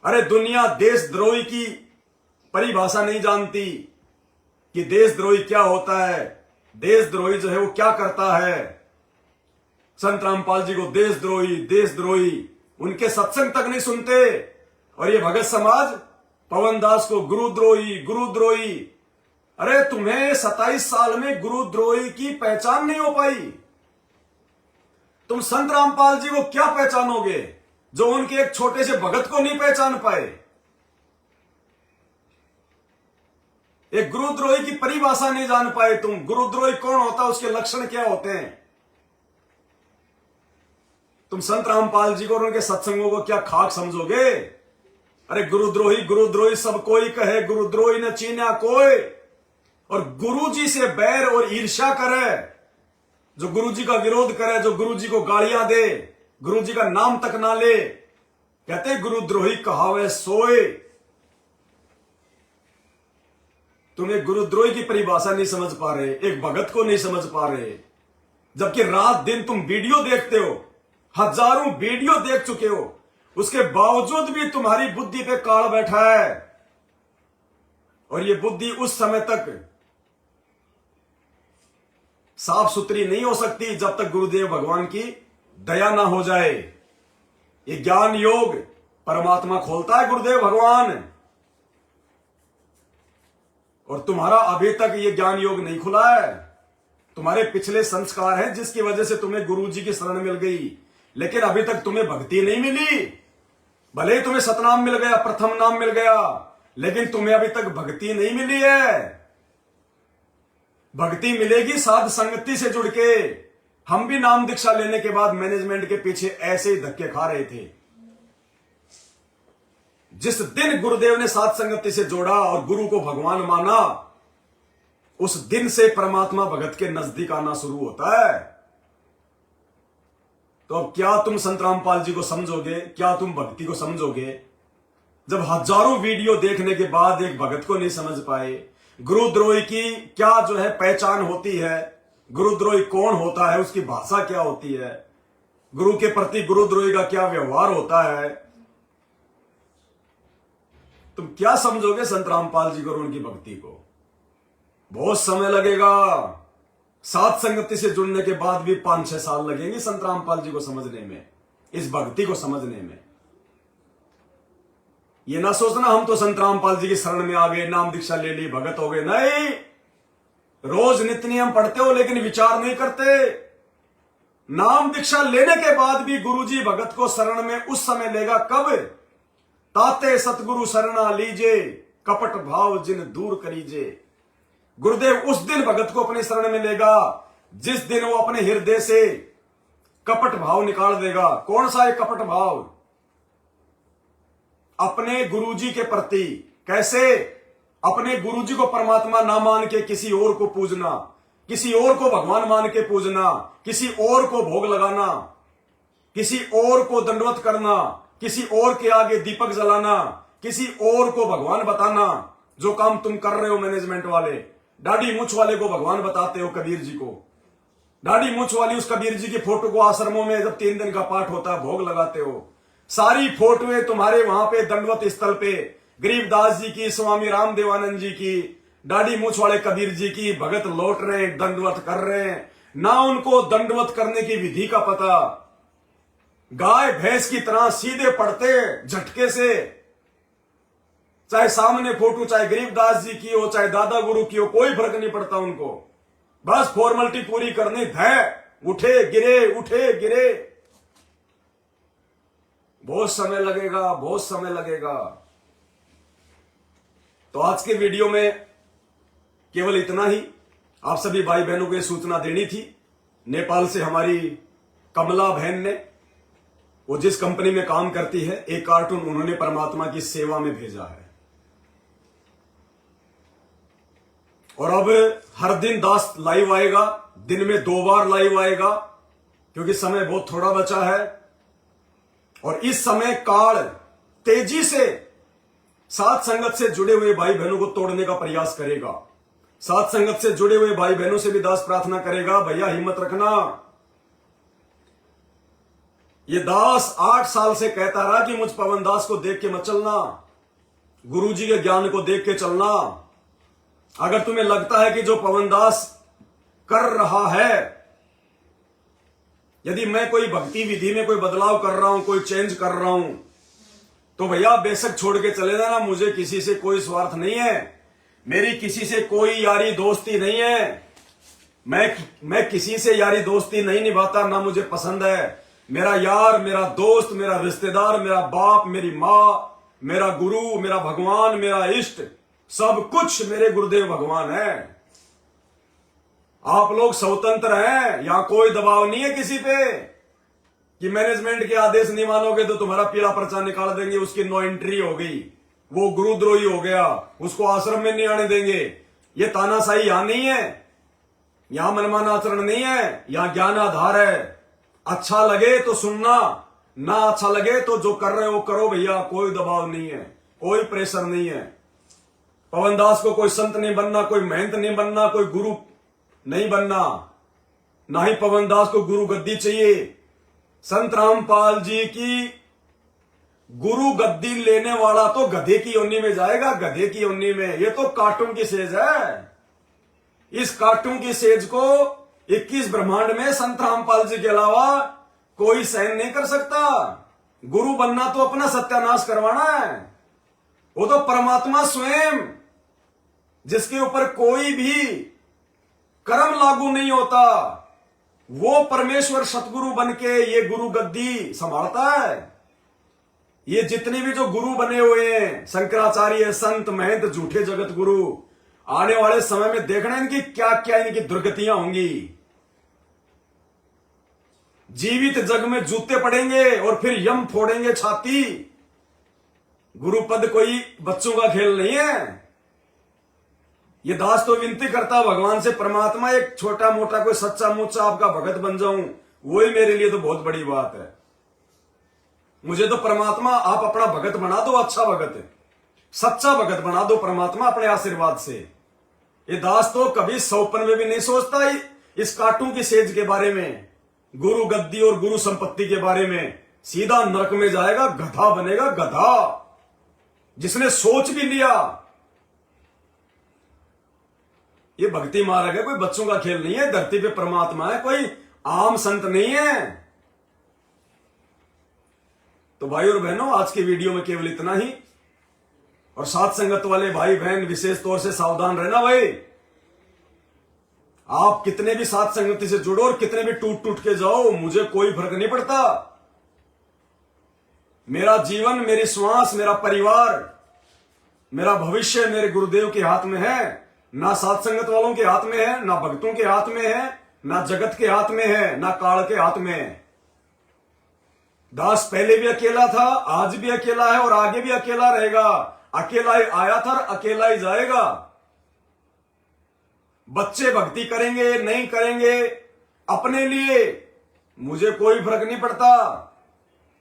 अरे दुनिया देशद्रोही की परिभाषा नहीं जानती कि देशद्रोही क्या होता है, देशद्रोही जो है वो क्या करता है। संत रामपाल जी को देशद्रोही उनके सत्संग तक नहीं सुनते, और ये भगत समाज पवनदास को गुरुद्रोही। अरे तुम्हें 27 साल में गुरुद्रोही की पहचान नहीं हो पाई, तुम संत रामपाल जी को क्या पहचानोगे जो उनके एक छोटे से भगत को नहीं पहचान पाए। एक गुरुद्रोही की परिभाषा नहीं जान पाए तुम। गुरुद्रोही कौन होता है, उसके लक्षण क्या होते हैं। तुम संत रामपाल जी को और उनके सत्संगों को क्या खाक समझोगे। अरे गुरुद्रोही सब कोई कहे, गुरुद्रोही न चीन्या कोई। और गुरु जी से बैर और ईर्ष्या करे, जो गुरु जी का विरोध करे, जो गुरु जी को गालियां दे, गुरु जी का नाम तक ना ले, कहते गुरुद्रोही कहावे सोए। तुम एक गुरुद्रोही की परिभाषा नहीं समझ पा रहे, एक भगत को नहीं समझ पा रहे, जबकि रात दिन तुम वीडियो देखते हो, हजारों वीडियो देख चुके हो, उसके बावजूद भी तुम्हारी बुद्धि पे काल बैठा है। और ये बुद्धि उस समय तक साफ सुथरी नहीं हो सकती जब तक गुरुदेव भगवान की दया ना हो जाए। ये ज्ञान योग परमात्मा खोलता है गुरुदेव भगवान, और तुम्हारा अभी तक ये ज्ञान योग नहीं खुला है। तुम्हारे पिछले संस्कार हैं जिसकी वजह से तुम्हें गुरु जी की शरण मिल गई, लेकिन अभी तक तुम्हें भक्ति नहीं मिली। भले ही तुम्हें सतनाम मिल गया, प्रथम नाम मिल गया, लेकिन तुम्हें अभी तक भक्ति नहीं मिली है। भक्ति मिलेगी साध संगति से जुड़ के। हम भी नाम दीक्षा लेने के बाद मैनेजमेंट के पीछे ऐसे ही धक्के खा रहे थे। जिस दिन गुरुदेव ने साध संगति से जोड़ा और गुरु को भगवान माना, उस दिन से परमात्मा भगत के नजदीक आना शुरू होता है। तो अब क्या तुम संत रामपाल जी को समझोगे, क्या तुम भक्ति को समझोगे, जब हजारों वीडियो देखने के बाद एक भगत को नहीं समझ पाए। गुरुद्रोही की क्या जो है पहचान होती है, गुरुद्रोही कौन होता है, उसकी भाषा क्या होती है, गुरु के प्रति गुरुद्रोही का क्या व्यवहार होता है, तुम क्या समझोगे संत रामपाल जी को और उनकी भक्ति को। बहुत समय लगेगा। साथ संगति से जुड़ने के बाद भी 5-6 साल लगेंगे संत रामपाल जी को समझने में, इस भक्ति को समझने में। ये ना सोचना हम तो संत रामपाल जी की शरण में आ गए, नाम दीक्षा ले ली, भगत हो गए। नहीं, रोज नित्य नियम पढ़ते हो लेकिन विचार नहीं करते। नाम दीक्षा लेने के बाद भी गुरुजी भगत को शरण में उस समय लेगा कब? ताते सतगुरु शरणा लीजे, कपट भाव जिन दूर करीजे। गुरुदेव उस दिन भगत को अपने शरण में लेगा जिस दिन वो अपने हृदय से कपट भाव निकाल देगा। कौन सा है कपट भाव? अपने गुरुजी के प्रति। कैसे? अपने गुरुजी को परमात्मा ना मान के किसी और को पूजना, किसी और को भगवान मान के पूजना, किसी और को भोग लगाना, किसी और को दंडवत करना, किसी और के आगे दीपक जलाना, किसी और को भगवान बताना। जो काम तुम कर रहे हो मैनेजमेंट वाले, दाढ़ी मूछ वाले को भगवान बताते हो, कबीर जी को। दाढ़ी मूछ वाली उस कबीर जी की फोटो को आश्रमों में जब 3 दिन का पाठ होता है भोग लगाते हो। सारी फोटोएं तुम्हारे वहां पे दंडवत स्थल पे गरीबदास जी की, स्वामी रामदेवानंद जी की, दाढ़ी मूछ वाले कबीर जी की, भगत लौट रहे हैं, दंडवत कर रहे हैं, ना उनको दंडवत करने की विधि का पता। गाय भैंस की तरह सीधे पड़ते झटके से, चाहे सामने फोटो चाहे गरीबदास जी की हो चाहे दादा गुरु की हो, कोई फर्क नहीं पड़ता उनको। बस फॉर्मेलिटी पूरी करनी है, उठे गिरे उठे गिरे। बहुत समय लगेगा, बहुत समय लगेगा। तो आज के वीडियो में केवल इतना ही। आप सभी भाई बहनों को यह सूचना देनी थी। नेपाल से हमारी कमला बहन ने, वो जिस कंपनी में काम करती है, एक कार्टून उन्होंने परमात्मा की सेवा में भेजा है। और अब हर दिन दास लाइव आएगा, दिन में 2 बार लाइव आएगा, क्योंकि समय बहुत थोड़ा बचा है। और इस समय काल तेजी से साथ संगत से जुड़े हुए भाई बहनों को तोड़ने का प्रयास करेगा। साथ संगत से जुड़े हुए भाई बहनों से भी दास प्रार्थना करेगा, भैया हिम्मत रखना। ये दास 8 साल से कहता रहा कि मुझ पवन दास को देख के मत चलना, गुरुजी के ज्ञान को देख के चलना। अगर तुम्हें लगता है कि जो पवन दास कर रहा है, यदि मैं कोई भक्ति विधि में कोई बदलाव कर रहा हूं, कोई चेंज कर रहा हूं, तो भैया बेशक छोड़ के चले जाना। मुझे किसी से कोई स्वार्थ नहीं है, मेरी किसी से कोई यारी दोस्ती नहीं है। मैं किसी से यारी दोस्ती नहीं निभाता, ना मुझे पसंद है। मेरा यार, मेरा दोस्त, मेरा रिश्तेदार, मेरा बाप, मेरी मां, मेरा गुरु, मेरा भगवान, मेरा इष्ट, सब कुछ मेरे गुरुदेव भगवान है। आप लोग स्वतंत्र हैं, यहां कोई दबाव नहीं है किसी पे कि मैनेजमेंट के आदेश नहीं मानोगे तो तुम्हारा पीला पर्चा निकाल देंगे, उसकी नो एंट्री हो गई, वो गुरुद्रोही हो गया, उसको आश्रम में नहीं आने देंगे। ये तानाशाही यहां नहीं है, यहां मनमाना आचरण नहीं है, यहां ज्ञान आधार है। अच्छा लगे तो सुनना, ना अच्छा लगे तो जो कर रहे हो करो भैया, कोई दबाव नहीं है, कोई प्रेशर नहीं है। पवन दास को कोई संत नहीं बनना, कोई महंत नहीं बनना, कोई गुरु नहीं बनना, ना ही पवन दास को गुरु गद्दी चाहिए। संत रामपाल जी की गुरु गद्दी लेने वाला तो गधे की योनि में जाएगा, गधे की योनि में। ये तो कार्टून की सेज है। इस कार्टून की सेज को 21 ब्रह्मांड में संत रामपाल जी के अलावा कोई सहन नहीं कर सकता। गुरु बनना तो अपना सत्यानाश करवाना है। वो तो परमात्मा स्वयं, जिसके ऊपर कोई भी कर्म लागू नहीं होता, वो परमेश्वर सतगुरु बनके ये गुरु गद्दी संभालता है। ये जितने भी जो गुरु बने हुए हैं, शंकराचार्य, संत, महंत, झूठे जगत गुरु, आने वाले समय में देखना इनकी क्या क्या इनकी दुर्गतियां होंगी। जीवित जग में जूते पड़ेंगे और फिर यम फोड़ेंगे छाती। गुरुपद कोई बच्चों का खेल नहीं है। ये दास तो विनती करता भगवान से, परमात्मा एक छोटा मोटा कोई सच्चा मुच्चा आपका भगत बन जाऊं, वही मेरे लिए तो बहुत बड़ी बात है। मुझे तो परमात्मा आप अपना भगत बना दो, अच्छा भगत है, सच्चा भगत बना दो परमात्मा अपने आशीर्वाद से। ये दास तो कभी सौपन में भी नहीं सोचता इस कार्टून की सेज के बारे में, गुरु गद्दी और गुरु संपत्ति के बारे में। सीधा नरक में जाएगा, गधा बनेगा, गधा जिसने सोच भी लिया। ये भक्ति मार्ग है, कोई बच्चों का खेल नहीं है। धरती पे परमात्मा है, कोई आम संत नहीं है। तो भाई और बहनों, आज की वीडियो में केवल इतना ही। और साथ संगत वाले भाई बहन विशेष तौर से सावधान रहना भाई। आप कितने भी साथ संगति से जुड़ो और कितने भी टूट टूट के जाओ, मुझे कोई फर्क नहीं पड़ता। मेरा जीवन, मेरी श्वास, मेरा परिवार, मेरा भविष्य मेरे गुरुदेव के हाथ में है। ना साथ संगत वालों के हाथ में है, ना भक्तों के हाथ में है, ना जगत के हाथ में है, ना काल के हाथ में है। दास पहले भी अकेला था, आज भी अकेला है और आगे भी अकेला रहेगा। अकेला ही आया था और अकेला ही जाएगा। बच्चे भक्ति करेंगे नहीं करेंगे अपने लिए, मुझे कोई फर्क नहीं पड़ता।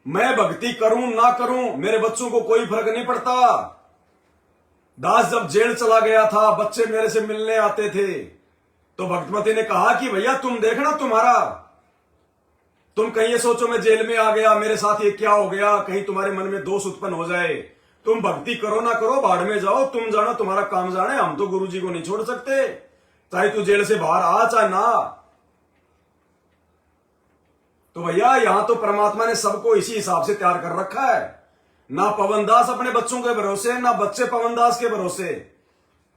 मैं भक्ति करूं ना करूं, मेरे बच्चों को कोई फर्क नहीं पड़ता। दास जब जेल चला गया था, बच्चे मेरे से मिलने आते थे, तो भक्तमती ने कहा कि भैया तुम देखना, तुम कहीं ये सोचो मैं जेल में आ गया, मेरे साथ ये क्या हो गया, कहीं तुम्हारे मन में दोष उत्पन्न हो जाए। तुम भक्ति करो ना करो, बाढ़ में जाओ, तुम जानो, तुम्हारा काम जाने। हम तो गुरु जी को नहीं छोड़ सकते, चाहे तू जेल से बाहर आ चाहे ना। तो भैया यहां तो परमात्मा ने सबको इसी हिसाब से तैयार कर रखा है। ना पवनदास अपने बच्चों के भरोसे, ना बच्चे पवनदास के भरोसे,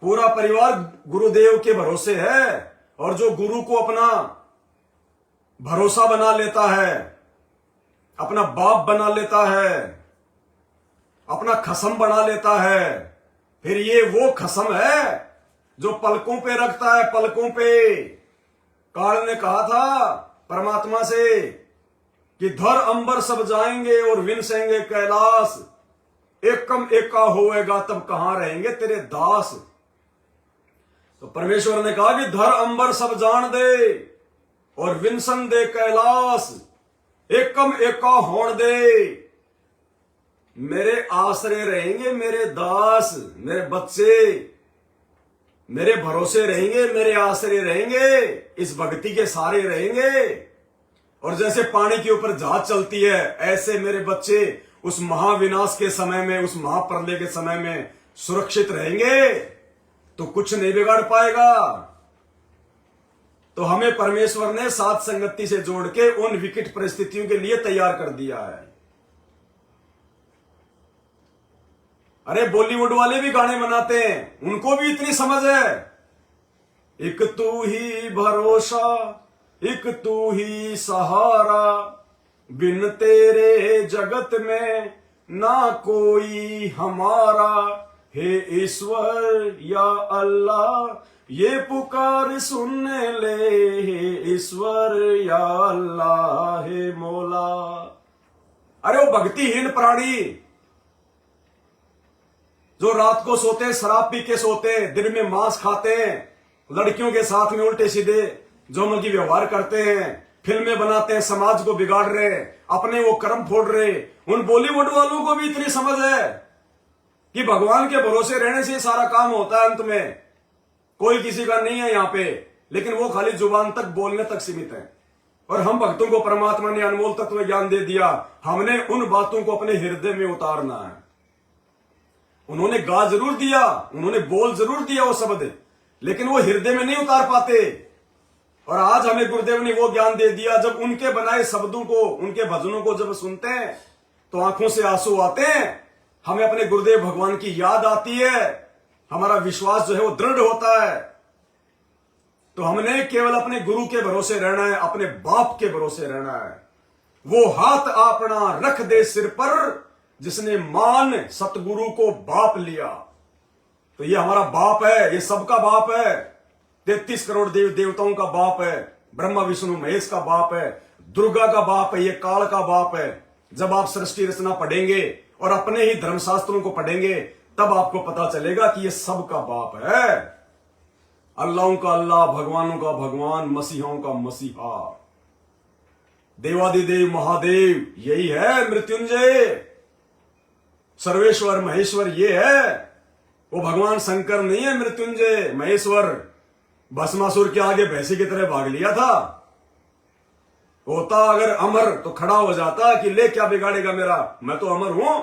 पूरा परिवार गुरुदेव के भरोसे है। और जो गुरु को अपना भरोसा बना लेता है, अपना बाप बना लेता है, अपना खसम बना लेता है, फिर ये वो खसम है जो पलकों पे रखता है, पलकों पे। काल ने कहा था परमात्मा से कि धर अंबर सब जाएंगे और विनसेंगे कैलाश, एकम एका होएगा तब कहां रहेंगे तेरे दास। तो परमेश्वर ने कहा कि धर अंबर सब जान दे और विनसन दे कैलाश, एकम एका होण दे। मेरे आश्रय रहेंगे मेरे दास, मेरे बच्चे मेरे भरोसे रहेंगे, मेरे आश्रय रहेंगे, इस भक्ति के सारे रहेंगे। और जैसे पानी के ऊपर जहाज चलती है, ऐसे मेरे बच्चे उस महाविनाश के समय में, उस महाप्रलय के समय में सुरक्षित रहेंगे, तो कुछ नहीं बिगाड़ पाएगा। तो हमें परमेश्वर ने साथ संगति से जोड़ के उन विकट परिस्थितियों के लिए तैयार कर दिया है। अरे बॉलीवुड वाले भी गाने बनाते हैं, उनको भी इतनी समझ है। एक तू ही भरोसा, एक तू ही सहारा, बिन तेरे जगत में ना कोई हमारा। हे ईश्वर या अल्लाह ये पुकार सुन ले, हे ईश्वर या अल्लाह हे मौला। अरे वो भक्तिहीन प्राणी जो रात को सोते हैं, शराब पी के सोते हैं, दिन में मांस खाते हैं, लड़कियों के साथ में उल्टे सीधे जो मन की व्यवहार करते हैं, फिल्में बनाते हैं, समाज को बिगाड़ रहे हैं, अपने वो कर्म फोड़ रहे। उन बॉलीवुड वालों को भी इतनी समझ है कि भगवान के भरोसे रहने से सारा काम होता है। अंत में कोई किसी का नहीं है यहां पे, लेकिन वो खाली जुबान तक, बोलने तक सीमित है। और हम भक्तों को परमात्मा ने अनमोल तत्व ज्ञान दे दिया, हमने उन बातों को अपने हृदय में उतारना है। उन्होंने गा जरूर दिया, उन्होंने बोल जरूर दिया वो शब्द, लेकिन वो हृदय में नहीं उतार पाते। और आज हमें गुरुदेव ने वो ज्ञान दे दिया, जब उनके बनाए शब्दों को, उनके भजनों को जब सुनते हैं तो आंखों से आंसू आते हैं, हमें अपने गुरुदेव भगवान की याद आती है, हमारा विश्वास जो है वो दृढ़ होता है। तो हमने केवल अपने गुरु के भरोसे रहना है, अपने बाप के भरोसे रहना है। वो हाथ अपना रख दे सिर पर जिसने मान सतगुरु को बाप लिया। तो ये हमारा बाप है, ये सबका बाप है, 33 करोड़ देव देवताओं का बाप है, ब्रह्मा विष्णु महेश का बाप है, दुर्गा का बाप है, ये काल का बाप है। जब आप सृष्टि रचना पढ़ेंगे और अपने ही धर्मशास्त्रों को पढ़ेंगे, तब आपको पता चलेगा कि ये सबका बाप है। अल्लाहों का अल्लाह, भगवानों का भगवान, मसीहों का मसीहा, देवादिदेव महादेव यही है मृत्युंजय, सर्वेश्वर महेश्वर ये है। वो भगवान शंकर नहीं है मृत्युंजय महेश्वर, भस्मासुर के आगे भैंसी की तरह भाग लिया था। होता अगर अमर तो खड़ा हो जाता कि ले क्या बिगाड़ेगा मेरा, मैं तो अमर हूं।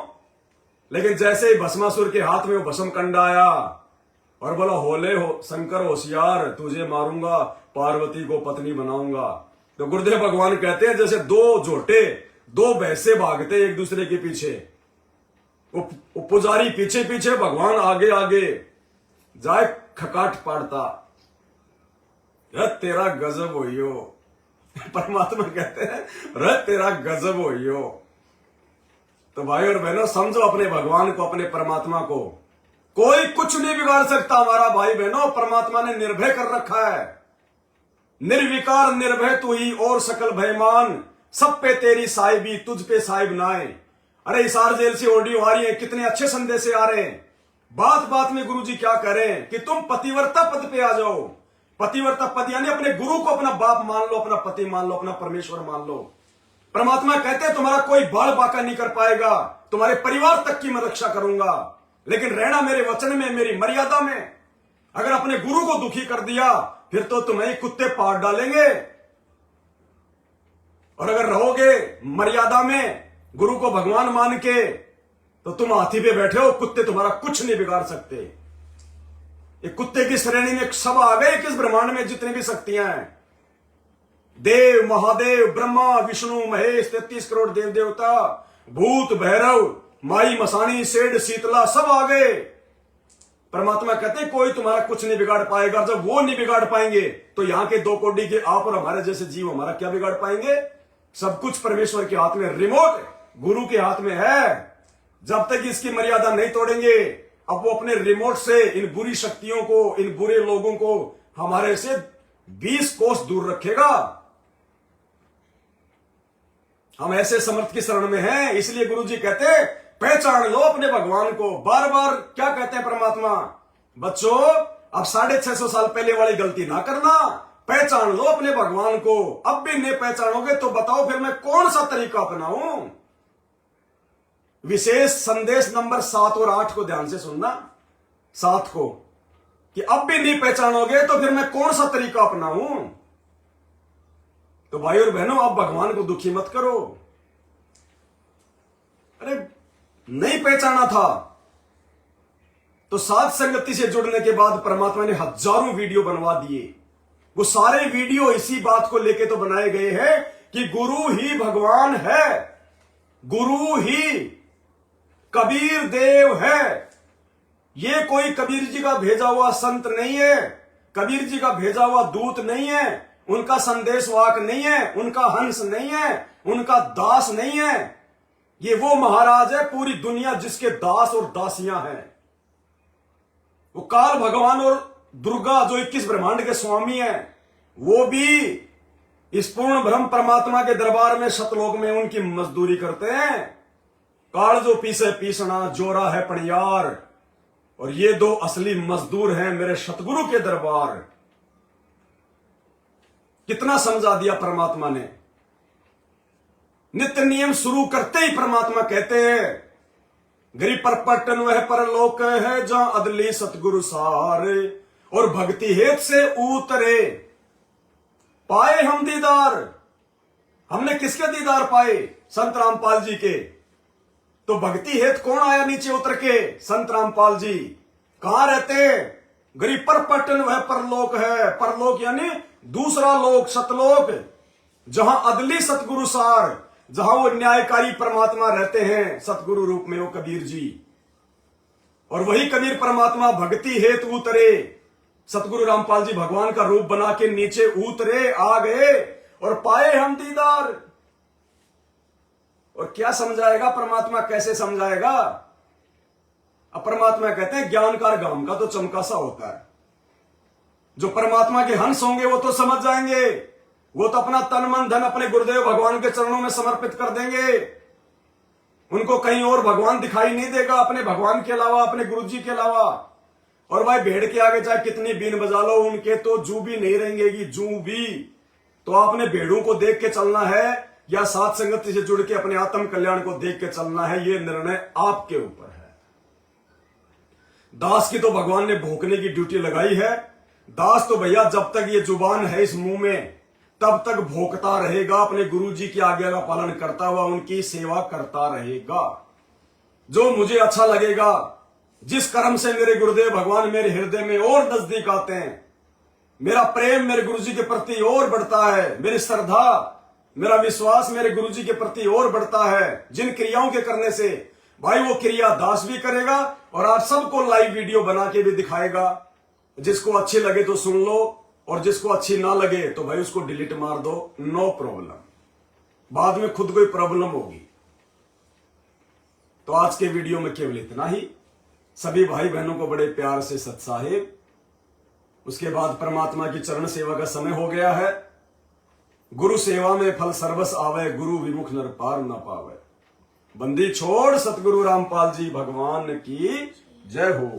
लेकिन जैसे ही भस्मासुर के हाथ में वो भस्म कंडा आया और बोला, होले हो शंकर होशियार, तुझे मारूंगा, पार्वती को पत्नी बनाऊंगा। तो गुरुदेव भगवान कहते हैं जैसे दो झोटे, दो भैंसे भागते एक दूसरे के पीछे, वो पुजारी पीछे पीछे, भगवान आगे आगे जाए खकाट पाड़ता। तेरा गजब होइयो, परमात्मा कहते हैं रे तेरा गजब होइयो। तो भाई और बहनों समझो अपने भगवान को, अपने परमात्मा को कोई कुछ नहीं बिगाड़ सकता। हमारा भाई बहनों परमात्मा ने निर्भय कर रखा है, निर्विकार निर्भय तू ही और सकल भयमान, सब पे तेरी साहिबी तुझ पे साहिब नाए। अरे हिसार जेल से ऑडियो आ रही है, कितने अच्छे संदेश आ रहे हैं। बात बात में गुरुजी क्या करें कि तुम पतिव्रता पद पे आ जाओ। पतिव्रता पद यानी अपने गुरु को अपना बाप मान लो, अपना पति मान लो, अपना परमेश्वर मान लो। परमात्मा कहते हैं तुम्हारा कोई बाल बाका नहीं कर पाएगा, तुम्हारे परिवार तक की मैं रक्षा करूंगा, लेकिन रहना मेरे वचन में, मेरी मर्यादा में। अगर अपने गुरु को दुखी कर दिया फिर तो तुम्हें कुत्ते पाड़ डालेंगे, और अगर रहोगे मर्यादा में, गुरु को भगवान मान के, तो तुम हाथी पे बैठे हो, कुत्ते तुम्हारा कुछ नहीं बिगाड़ सकते। ये कुत्ते की श्रेणी में सब आ गए किस ब्रह्मांड में जितनी भी शक्तियां हैं। देव, महादेव, ब्रह्मा, विष्णु, महेश, 33 करोड़ देव देवता, भूत, भैरव, माई, मसानी, सेठ, शीतला सब आ गए। परमात्मा कहते हैं कोई तुम्हारा कुछ नहीं बिगाड़ पाएगा। जब वो नहीं बिगाड़ पाएंगे तो यहां के 2 कोटि के आप और हमारे जैसे जीव हमारा क्या बिगाड़ पाएंगे। सब कुछ परमेश्वर के हाथ में, रिमोट गुरु के हाथ में है। जब तक इसकी मर्यादा नहीं तोड़ेंगे, अब वो अपने रिमोट से इन बुरी शक्तियों को, इन बुरे लोगों को हमारे से 20 कोस दूर रखेगा। हम ऐसे समर्थ की शरण में हैं, इसलिए गुरु जी कहते पहचान लो अपने भगवान को। बार बार क्या कहते हैं परमात्मा, बच्चों अब 650 साल पहले वाली गलती ना करना, पहचान लो अपने भगवान को। अब भी नहीं पहचानोगे तो बताओ फिर मैं कौन सा तरीका अपनाऊं। विशेष संदेश नंबर 7 और 8 को ध्यान से सुनना, 7 को, कि अब भी नहीं पहचानोगे तो फिर मैं कौन सा तरीका अपनाऊं। तो भाई और बहनों, अब भगवान को दुखी मत करो। अरे नहीं पहचाना था तो साध संगति से जुड़ने के बाद परमात्मा ने हजारों वीडियो बनवा दिए। वो सारे वीडियो इसी बात को लेके तो बनाए गए हैं कि गुरु ही भगवान है, गुरु ही कबीर देव है। ये कोई कबीर जी का भेजा हुआ संत नहीं है, कबीर जी का भेजा हुआ दूत नहीं है, उनका संदेशवाहक नहीं है, उनका हंस नहीं है, उनका दास नहीं है। ये वो महाराज है पूरी दुनिया जिसके दास और दासियां हैं। वो काल भगवान और दुर्गा जो 21 ब्रह्मांड के स्वामी हैं, वो भी इस पूर्ण ब्रह्म परमात्मा के दरबार में शतलोक में उनकी मजदूरी करते हैं। काल जो पीसे पीसना, जोरा है पणियार, और ये 2 असली मजदूर हैं मेरे सतगुरु के दरबार। कितना समझा दिया परमात्मा ने। नित्य नियम शुरू करते ही परमात्मा कहते हैं गिरि पर पटन वह परलोक है जहां अदली सतगुरु सारे, और भक्ति हेत से उतरे पाए हम दीदार। हमने किसके दीदार पाए? संत रामपाल जी के। तो भक्ति हेत कौन आया नीचे उतर के? संत रामपाल जी। कहां रहते? गिरि पर पटन वह परलोक है। परलोक यानी दूसरा लोक, सतलोक, जहां अदली सतगुरु सार, जहां वो न्यायकारी परमात्मा रहते हैं सतगुरु रूप में, वो कबीर जी। और वही कबीर परमात्मा भक्ति हेतु उतरे। सतगुरु रामपाल जी भगवान का रूप बना के नीचे उतरे, आ गए और पाए हम दीदार। और क्या समझाएगा परमात्मा, कैसे समझाएगा? अब परमात्मा कहते हैं ज्ञानकार गांव का तो चमका सा होता है। जो परमात्मा के हंस होंगे वो तो समझ जाएंगे, वो तो अपना तन मन धन अपने गुरुदेव भगवान के चरणों में समर्पित कर देंगे। उनको कहीं और भगवान दिखाई नहीं देगा अपने भगवान के अलावा, अपने गुरु जी के अलावा। और भाई भेड़ के आगे चाहे कितनी बीन बजा लो, उनके तो जू भी नहीं रहेंगी, जू भी। तो आपने भेड़ों को देख के चलना है या साथ संगति से जुड़ के अपने आत्म कल्याण को देख के चलना है, ये निर्णय आपके ऊपर है। दास की तो भगवान ने भोंकने की ड्यूटी लगाई है। दास तो भैया जब तक ये जुबान है इस मुंह में तब तक भोंकता रहेगा, अपने गुरु जी की आज्ञा का पालन करता हुआ उनकी सेवा करता रहेगा। जो मुझे अच्छा लगेगा, जिस कर्म से मेरे गुरुदेव भगवान मेरे हृदय में और नजदीक आते हैं, मेरा प्रेम मेरे गुरु जी के प्रति और बढ़ता है, मेरी श्रद्धा, मेरा विश्वास मेरे गुरु जी के प्रति और बढ़ता है, जिन क्रियाओं के करने से भाई वो क्रिया दास भी करेगा और आप सबको लाइव वीडियो बना के भी दिखाएगा। जिसको अच्छी लगे तो सुन लो, और जिसको अच्छी ना लगे तो भाई उसको डिलीट मार दो, नो प्रॉब्लम। बाद में खुद कोई प्रॉब्लम होगी। तो आज के वीडियो में केवल इतना ही। सभी भाई बहनों को बड़े प्यार से सत साहिब। उसके बाद परमात्मा की चरण सेवा का समय हो गया है। गुरु सेवा में फल सर्वस आवे, गुरु विमुख नर पार न पावे। बंदी छोड़ सतगुरु रामपाल जी भगवान की जय हो।